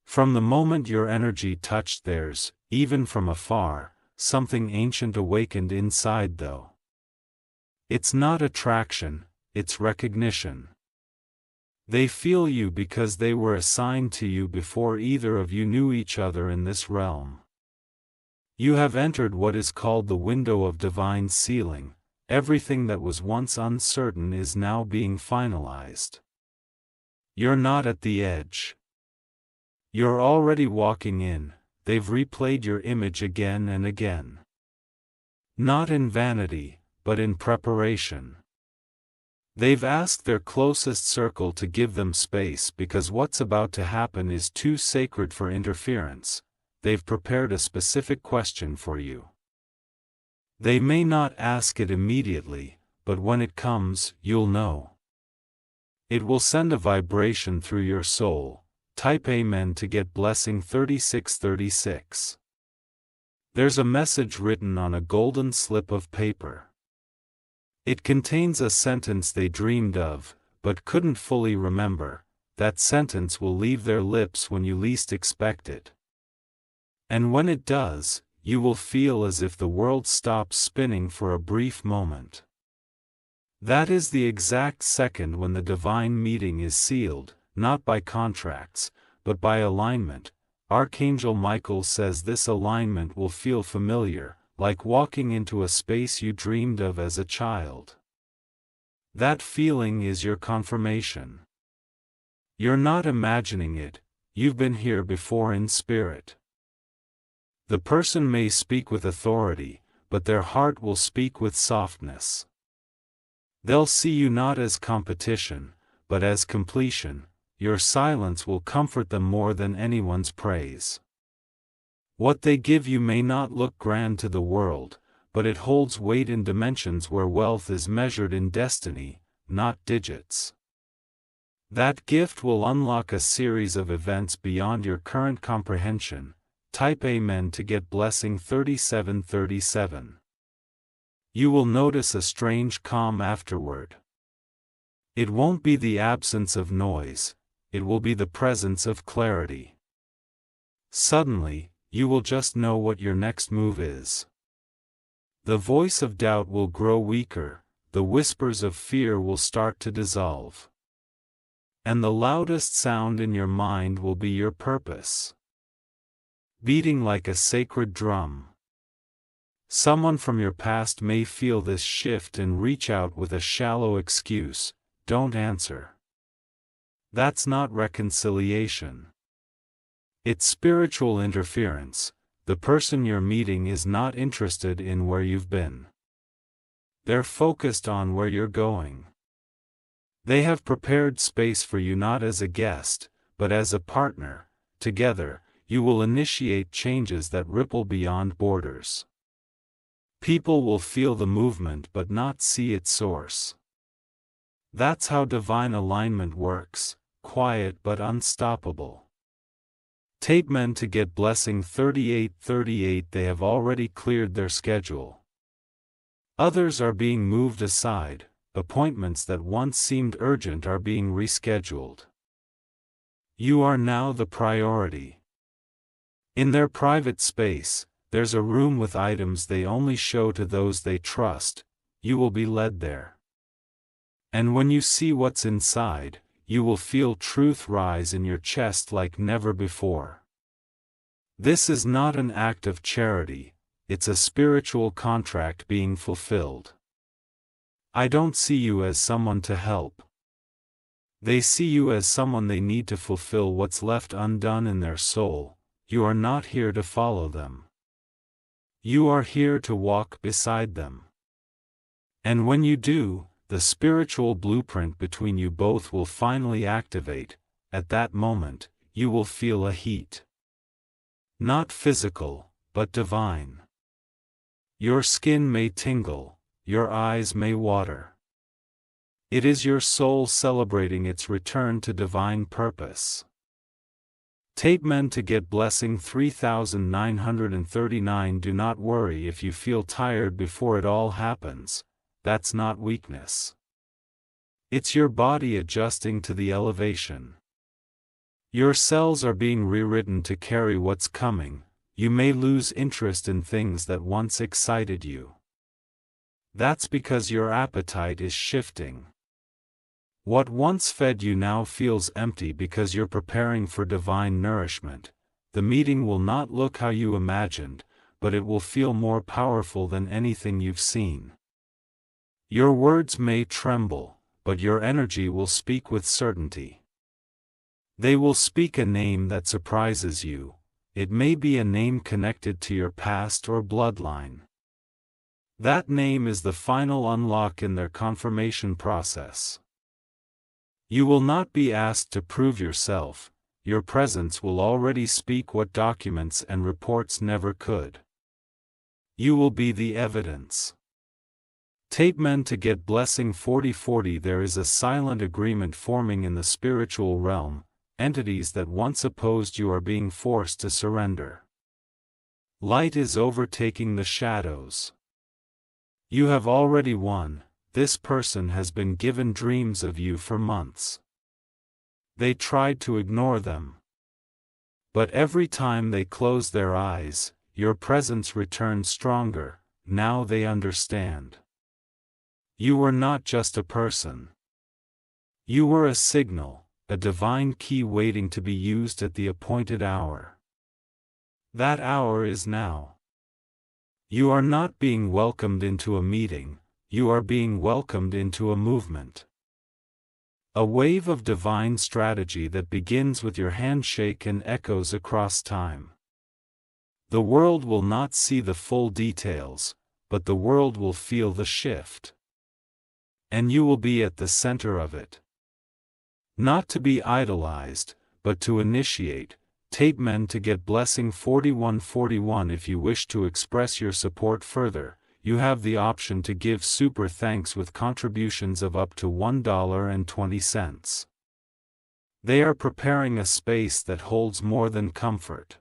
From the moment your energy touched theirs, even from afar, something ancient awakened inside though. It's not attraction, it's recognition. They feel you because they were assigned to you before either of you knew each other in this realm. You have entered what is called the window of divine sealing. Everything that was once uncertain is now being finalized. You're not at the edge. You're already walking in. They've replayed your image again and again. Not in vanity, but in preparation. They've asked their closest circle to give them space because what's about to happen is too sacred for interference. They've prepared a specific question for you. They may not ask it immediately, but when it comes, you'll know. It will send a vibration through your soul. Type Amen to get blessing 3636. There's a message written on a golden slip of paper. It contains a sentence they dreamed of, but couldn't fully remember. That sentence will leave their lips when you least expect it. And when it does, you will feel as if the world stops spinning for a brief moment. That is the exact second when the divine meeting is sealed, not by contracts, but by alignment. Archangel Michael says this alignment will feel familiar, like walking into a space you dreamed of as a child. That feeling is your confirmation. You're not imagining it, you've been here before in spirit. The person may speak with authority, but their heart will speak with softness. They'll see you not as competition, but as completion. Your silence will comfort them more than anyone's praise. What they give you may not look grand to the world, but it holds weight in dimensions where wealth is measured in destiny, not digits. That gift will unlock a series of events beyond your current comprehension. Type Amen to get blessing 3737. You will notice a strange calm afterward. It won't be the absence of noise, it will be the presence of clarity. Suddenly, you will just know what your next move is. The voice of doubt will grow weaker, the whispers of fear will start to dissolve. And the loudest sound in your mind will be your purpose. Beating like a sacred drum. Someone from your past may feel this shift and reach out with a shallow excuse, "Don't answer." That's not reconciliation. It's spiritual interference. The person you're meeting is not interested in where you've been. They're focused on where you're going. They have prepared space for you not as a guest, but as a partner. Together, you will initiate changes that ripple beyond borders. People will feel the movement but not see its source. That's how divine alignment works, quiet but unstoppable. Tape men to get blessing 3838. They have already cleared their schedule. Others are being moved aside, appointments that once seemed urgent are being rescheduled. You are now the priority. In their private space, there's a room with items they only show to those they trust. You will be led there. And when you see what's inside, you will feel truth rise in your chest like never before. This is not an act of charity, it's a spiritual contract being fulfilled. I don't see you as someone to help. They see you as someone they need to fulfill what's left undone in their soul. You are not here to follow them. You are here to walk beside them. And when you do, the spiritual blueprint between you both will finally activate. At that moment, you will feel a heat. Not physical, but divine. Your skin may tingle, your eyes may water. It is your soul celebrating its return to divine purpose. Tape men to get blessing 3939. Do not worry if you feel tired before it all happens. That's not weakness. It's your body adjusting to the elevation. Your cells are being rewritten to carry what's coming. You may lose interest in things that once excited you. That's because your appetite is shifting. What once fed you now feels empty because you're preparing for divine nourishment. The meeting will not look how you imagined, but it will feel more powerful than anything you've seen. Your words may tremble, but your energy will speak with certainty. They will speak a name that surprises you. It may be a name connected to your past or bloodline. That name is the final unlock in their confirmation process. You will not be asked to prove yourself. Your presence will already speak what documents and reports never could. You will be the evidence. Tape men to get blessing 4040. There is a silent agreement forming in the spiritual realm. Entities that once opposed you are being forced to surrender. Light is overtaking the shadows. You have already won. This person has been given dreams of you for months. They tried to ignore them. But every time they closed their eyes, your presence returned stronger. Now they understand. You were not just a person. You were a signal, a divine key waiting to be used at the appointed hour. That hour is now. You are not being welcomed into a meeting, you are being welcomed into a movement. A wave of divine strategy that begins with your handshake and echoes across time. The world will not see the full details, but the world will feel the shift. And you will be at the center of it. Not to be idolized, but to initiate. Tape men to get blessing 4141. If you wish to express your support further, you have the option to give super thanks with contributions of up to $1.20. They are preparing a space that holds more than comfort.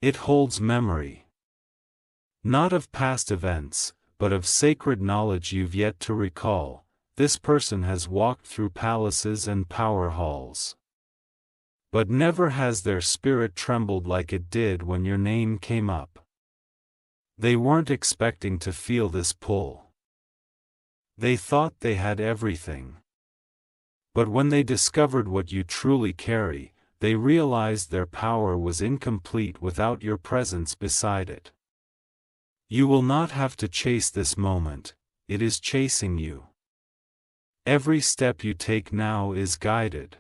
It holds memory. Not of past events, but of sacred knowledge you've yet to recall. This person has walked through palaces and power halls. But never has their spirit trembled like it did when your name came up. They weren't expecting to feel this pull. They thought they had everything. But when they discovered what you truly carry, they realized their power was incomplete without your presence beside it. You will not have to chase this moment, it is chasing you. Every step you take now is guided.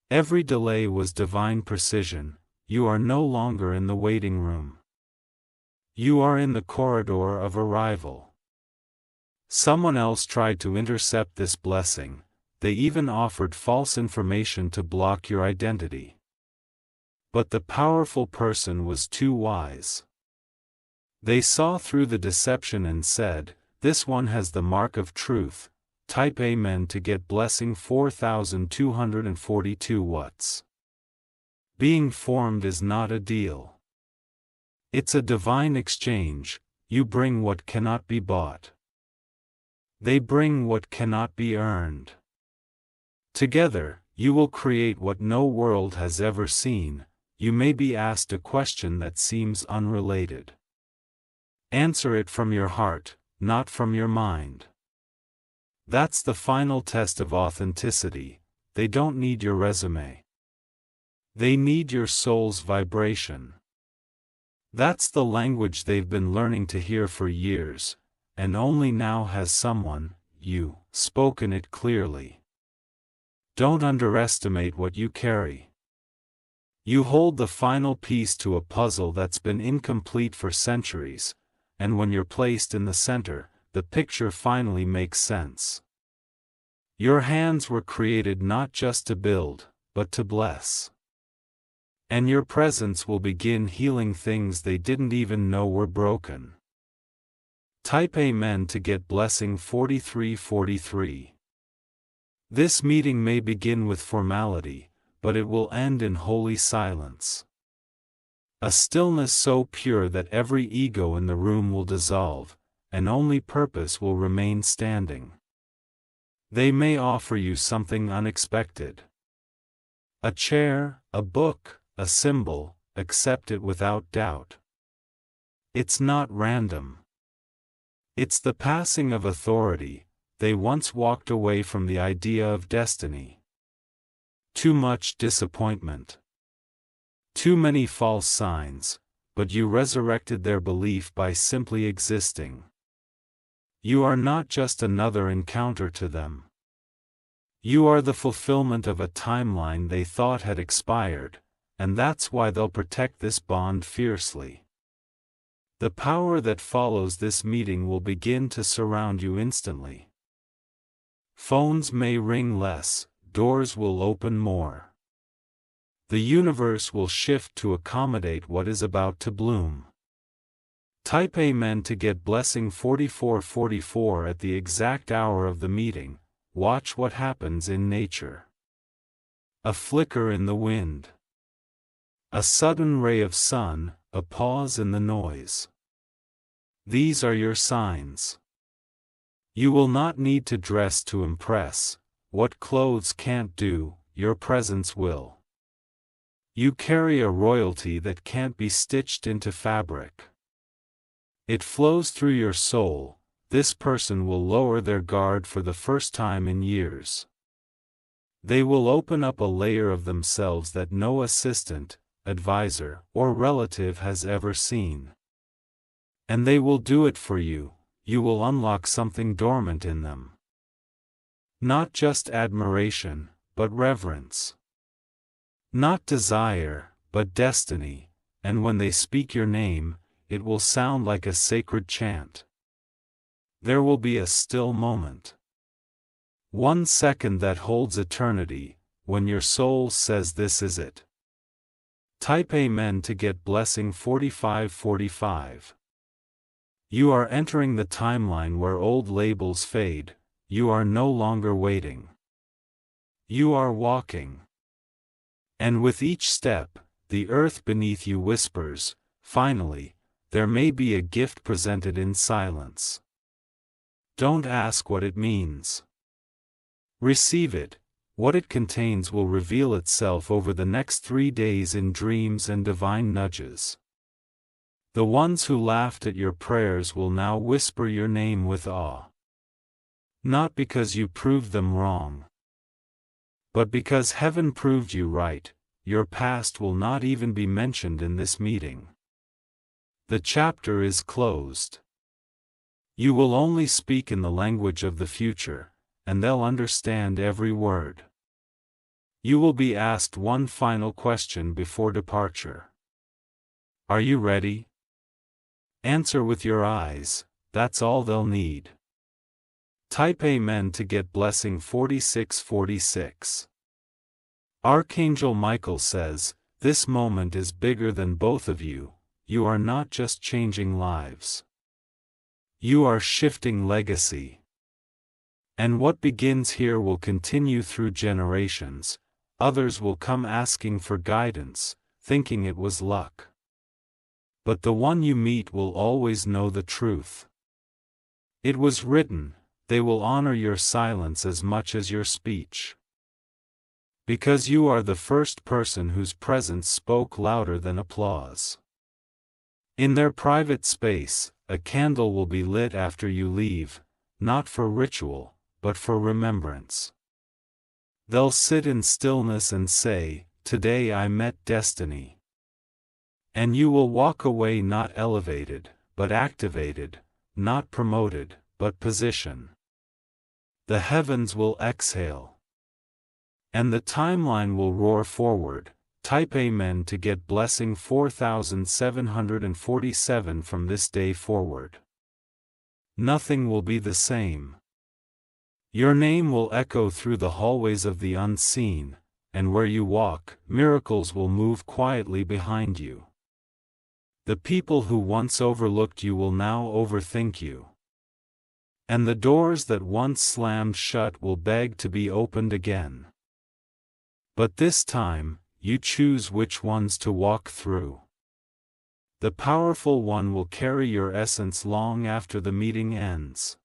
Every delay was divine precision. You are no longer in the waiting room. You are in the corridor of arrival. Someone else tried to intercept this blessing. They even offered false information to block your identity. But the powerful person was too wise. They saw through the deception and said, "This one has the mark of truth." Type Amen to get blessing 4242 watts. Being formed is not a deal. It's a divine exchange. You bring what cannot be bought. They bring what cannot be earned. Together, you will create what no world has ever seen. You may be asked a question that seems unrelated. Answer it from your heart, not from your mind. That's the final test of authenticity. They don't need your resume. They need your soul's vibration. That's the language they've been learning to hear for years, and only now has someone, you, spoken it clearly. Don't underestimate what you carry. You hold the final piece to a puzzle that's been incomplete for centuries, and when you're placed in the center, the picture finally makes sense. Your hands were created not just to build, but to bless. And your presence will begin healing things they didn't even know were broken. Type Amen to get blessing 4343. This meeting may begin with formality, but it will end in holy silence. A stillness so pure that every ego in the room will dissolve, and only purpose will remain standing. They may offer you something unexpected. A chair, a book, a symbol. Accept it without doubt. It's not random. It's the passing of authority. They once walked away from the idea of destiny. Too much disappointment. Too many false signs, but you resurrected their belief by simply existing. You are not just another encounter to them. You are the fulfillment of a timeline they thought had expired, and that's why they'll protect this bond fiercely. The power that follows this meeting will begin to surround you instantly. Phones may ring less, doors will open more. The universe will shift to accommodate what is about to bloom. Type Amen to get blessing 4444 at the exact hour of the meeting. Watch what happens in nature. A flicker in the wind. A sudden ray of sun, a pause in the noise. These are your signs. You will not need to dress to impress. What clothes can't do, your presence will. You carry a royalty that can't be stitched into fabric. It flows through your soul. This person will lower their guard for the first time in years. They will open up a layer of themselves that no assistant, advisor, or relative has ever seen. And they will do it for you. You will unlock something dormant in them. Not just admiration, but reverence. Not desire, but destiny, and when they speak your name, it will sound like a sacred chant. There will be a still moment. 1 second that holds eternity, when your soul says this is it. Type Amen to get blessing 4545. You are entering the timeline where old labels fade. You are no longer waiting. You are walking. And with each step, the earth beneath you whispers, finally, there may be a gift presented in silence. Don't ask what it means. Receive it. What it contains will reveal itself over the next 3 days in dreams and divine nudges. The ones who laughed at your prayers will now whisper your name with awe. Not because you proved them wrong, but because heaven proved you right. Your past will not even be mentioned in this meeting. The chapter is closed. You will only speak in the language of the future, and they'll understand every word. You will be asked one final question before departure. Are you ready? Answer with your eyes, that's all they'll need. Type Amen to get blessing 4646. Archangel Michael says, this moment is bigger than both of you. You are not just changing lives. You are shifting legacy. And what begins here will continue through generations. Others will come asking for guidance, thinking it was luck. But the one you meet will always know the truth. It was written, they will honor your silence as much as your speech. Because you are the first person whose presence spoke louder than applause. In their private space, a candle will be lit after you leave, not for ritual, but for remembrance. They'll sit in stillness and say, today I met destiny. And you will walk away not elevated, but activated, not promoted, but position. The heavens will exhale. And the timeline will roar forward. Type Amen to get blessing 4747 from this day forward. Nothing will be the same. Your name will echo through the hallways of the unseen, and where you walk, miracles will move quietly behind you. The people who once overlooked you will now overthink you. And the doors that once slammed shut will beg to be opened again. But this time, you choose which ones to walk through. The powerful one will carry your essence long after the meeting ends.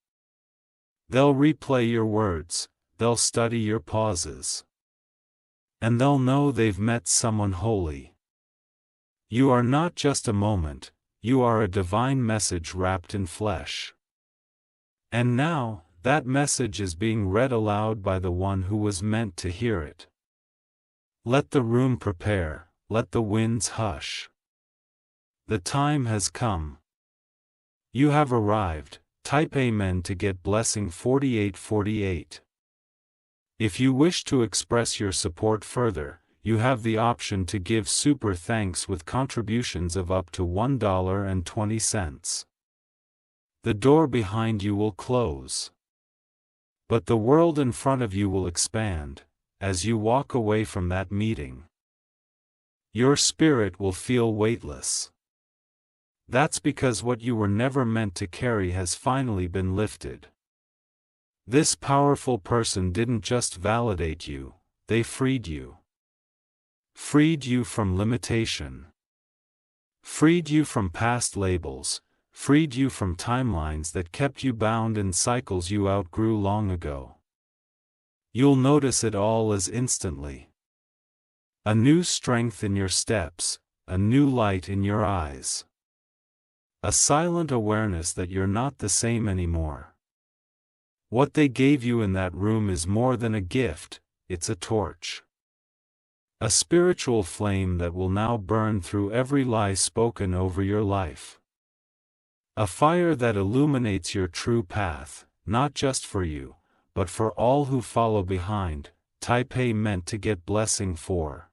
They'll replay your words, they'll study your pauses. And they'll know they've met someone holy. You are not just a moment, you are a divine message wrapped in flesh. And now, that message is being read aloud by the one who was meant to hear it. Let the room prepare, let the winds hush. The time has come. You have arrived. Type Amen to get blessing 4848. If you wish to express your support further, you have the option to give super thanks with contributions of up to $1.20. The door behind you will close. But the world in front of you will expand, as you walk away from that meeting. Your spirit will feel weightless. That's because what you were never meant to carry has finally been lifted. This powerful person didn't just validate you, they freed you. Freed you from limitation. Freed you from past labels, freed you from timelines that kept you bound in cycles you outgrew long ago. You'll notice it all as instantly. A new strength in your steps, a new light in your eyes. A silent awareness that you're not the same anymore. What they gave you in that room is more than a gift, it's a torch. A spiritual flame that will now burn through every lie spoken over your life. A fire that illuminates your true path, not just for you, but for all who follow behind. Taipei meant to get blessing for.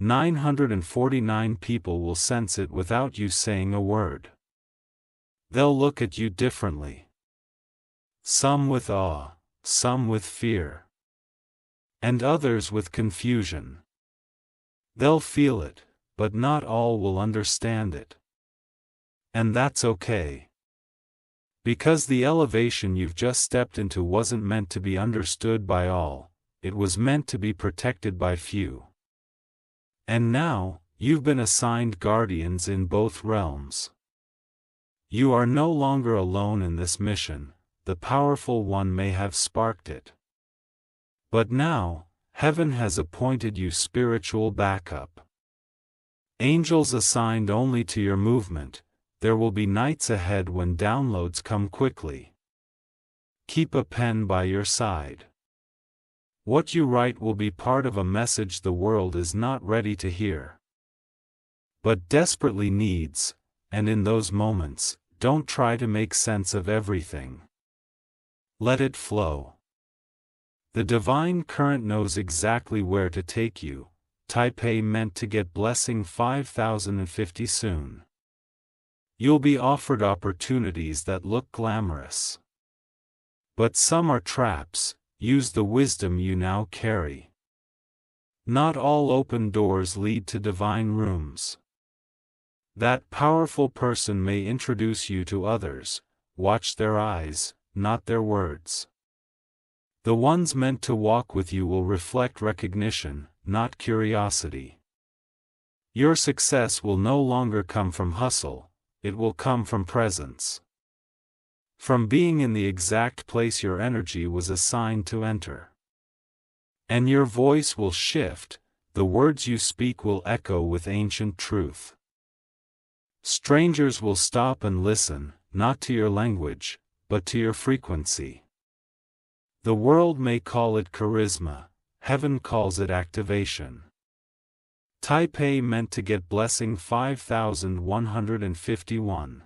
949 people will sense it without you saying a word. They'll look at you differently. Some with awe, some with fear. And others with confusion. They'll feel it, but not all will understand it. And that's okay. Because the elevation you've just stepped into wasn't meant to be understood by all, it was meant to be protected by few. And now, you've been assigned guardians in both realms. You are no longer alone in this mission, the powerful one may have sparked it. But now, heaven has appointed you spiritual backup. Angels assigned only to your movement, there will be nights ahead when downloads come quickly. Keep a pen by your side. What you write will be part of a message the world is not ready to hear, but desperately needs, and in those moments, don't try to make sense of everything. Let it flow. The divine current knows exactly where to take you. Taipei meant to get blessing 5050 soon. You'll be offered opportunities that look glamorous. But some are traps, use the wisdom you now carry. Not all open doors lead to divine rooms. That powerful person may introduce you to others, watch their eyes, not their words. The ones meant to walk with you will reflect recognition, not curiosity. Your success will no longer come from hustle, it will come from presence. From being in the exact place your energy was assigned to enter. And your voice will shift, the words you speak will echo with ancient truth. Strangers will stop and listen, not to your language, but to your frequency. The world may call it charisma, heaven calls it activation. Taipei meant to get blessing 5151.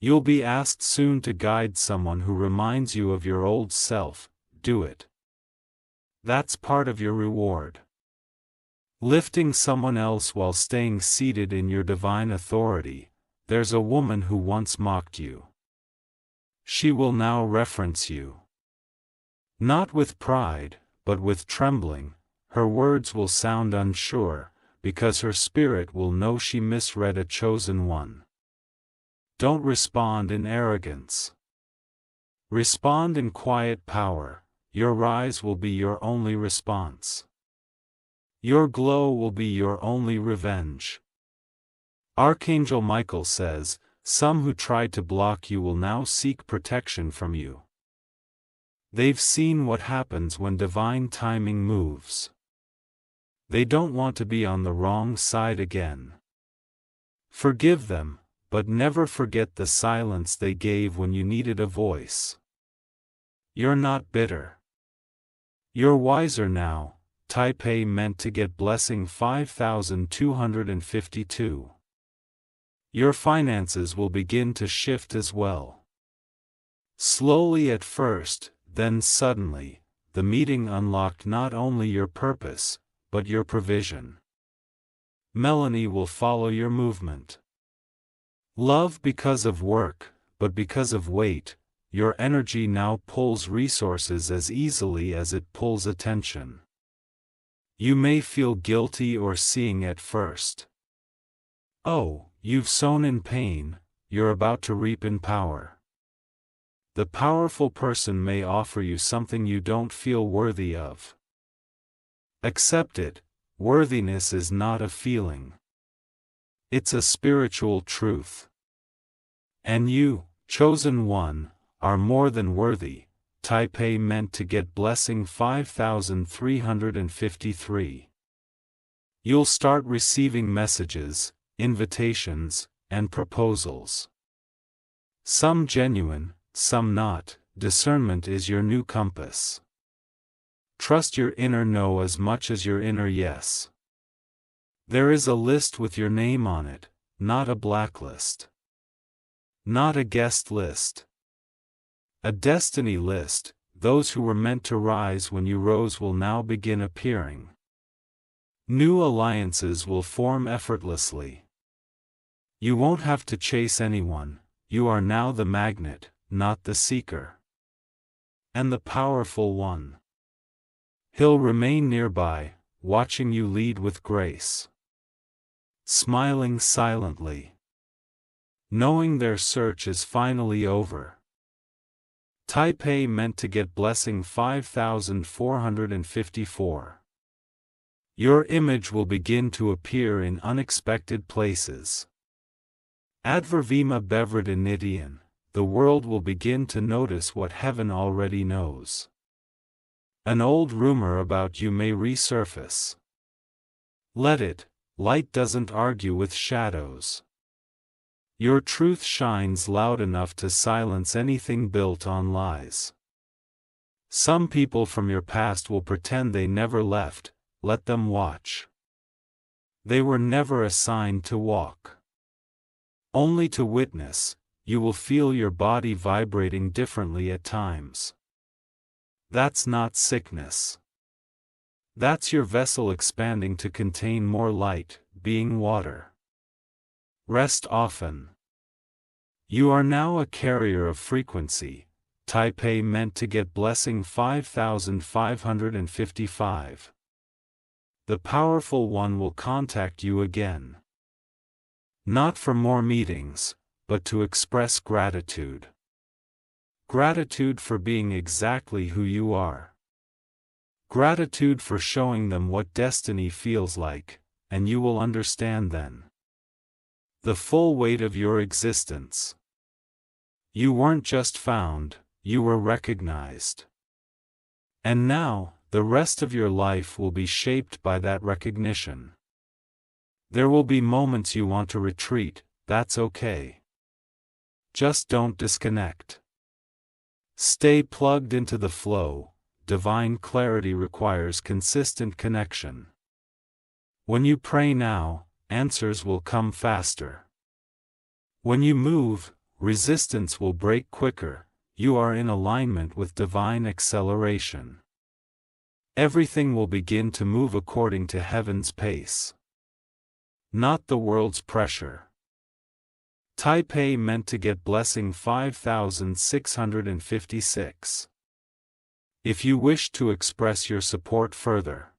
You'll be asked soon to guide someone who reminds you of your old self, do it. That's part of your reward. Lifting someone else while staying seated in your divine authority. There's a woman who once mocked you. She will now reference you. Not with pride, but with trembling, her words will sound unsure, because her spirit will know she misread a chosen one. Don't respond in arrogance. Respond in quiet power, your rise will be your only response. Your glow will be your only revenge. Archangel Michael says, some who tried to block you will now seek protection from you. They've seen what happens when divine timing moves. They don't want to be on the wrong side again. Forgive them, but never forget the silence they gave when you needed a voice. You're not bitter. You're wiser now. Taipei meant to get blessing 5252. Your finances will begin to shift as well. Slowly at first, then suddenly, the meeting unlocked not only your purpose, but your provision. Melanie will follow your movement. Love because of work, but because of weight, your energy now pulls resources as easily as it pulls attention. You may feel guilty or seeing at first. Oh, you've sown in pain, you're about to reap in power. The powerful person may offer you something you don't feel worthy of. Accept it. Worthiness is not a feeling. It's a spiritual truth. And you, chosen one, are more than worthy. Taipei meant to get blessing 5353. You'll start receiving messages, invitations, and proposals. Some genuine, some not. Discernment is your new compass. Trust your inner no as much as your inner yes. There is a list with your name on it, not a blacklist. Not a guest list. A destiny list. Those who were meant to rise when you rose will now begin appearing. New alliances will form effortlessly. You won't have to chase anyone, you are now the magnet, not the seeker. And the powerful one. He'll remain nearby, watching you lead with grace. Smiling silently. Knowing their search is finally over. Taipei meant to get blessing 5454. Your image will begin to appear in unexpected places. Advervima Bevridinidian, the world will begin to notice what heaven already knows. An old rumor about you may resurface. Let it. Light doesn't argue with shadows. Your truth shines loud enough to silence anything built on lies. Some people from your past will pretend they never left, let them watch. They were never assigned to walk. Only to witness. You will feel your body vibrating differently at times. That's not sickness. That's your vessel expanding to contain more light, being water. Rest often. You are now a carrier of frequency. Taipei meant to get blessing 5555. The powerful one will contact you again. Not for more meetings, but to express gratitude. Gratitude for being exactly who you are. Gratitude for showing them what destiny feels like, and you will understand then. The full weight of your existence. You weren't just found, you were recognized. And now, the rest of your life will be shaped by that recognition. There will be moments you want to retreat, that's okay. Just don't disconnect. Stay plugged into the flow. Divine clarity requires consistent connection. When you pray now, answers will come faster. When you move, resistance will break quicker. You are in alignment with divine acceleration. Everything will begin to move according to heaven's pace. Not the world's pressure. Taipei meant to get blessing 5656. If you wish to express your support further,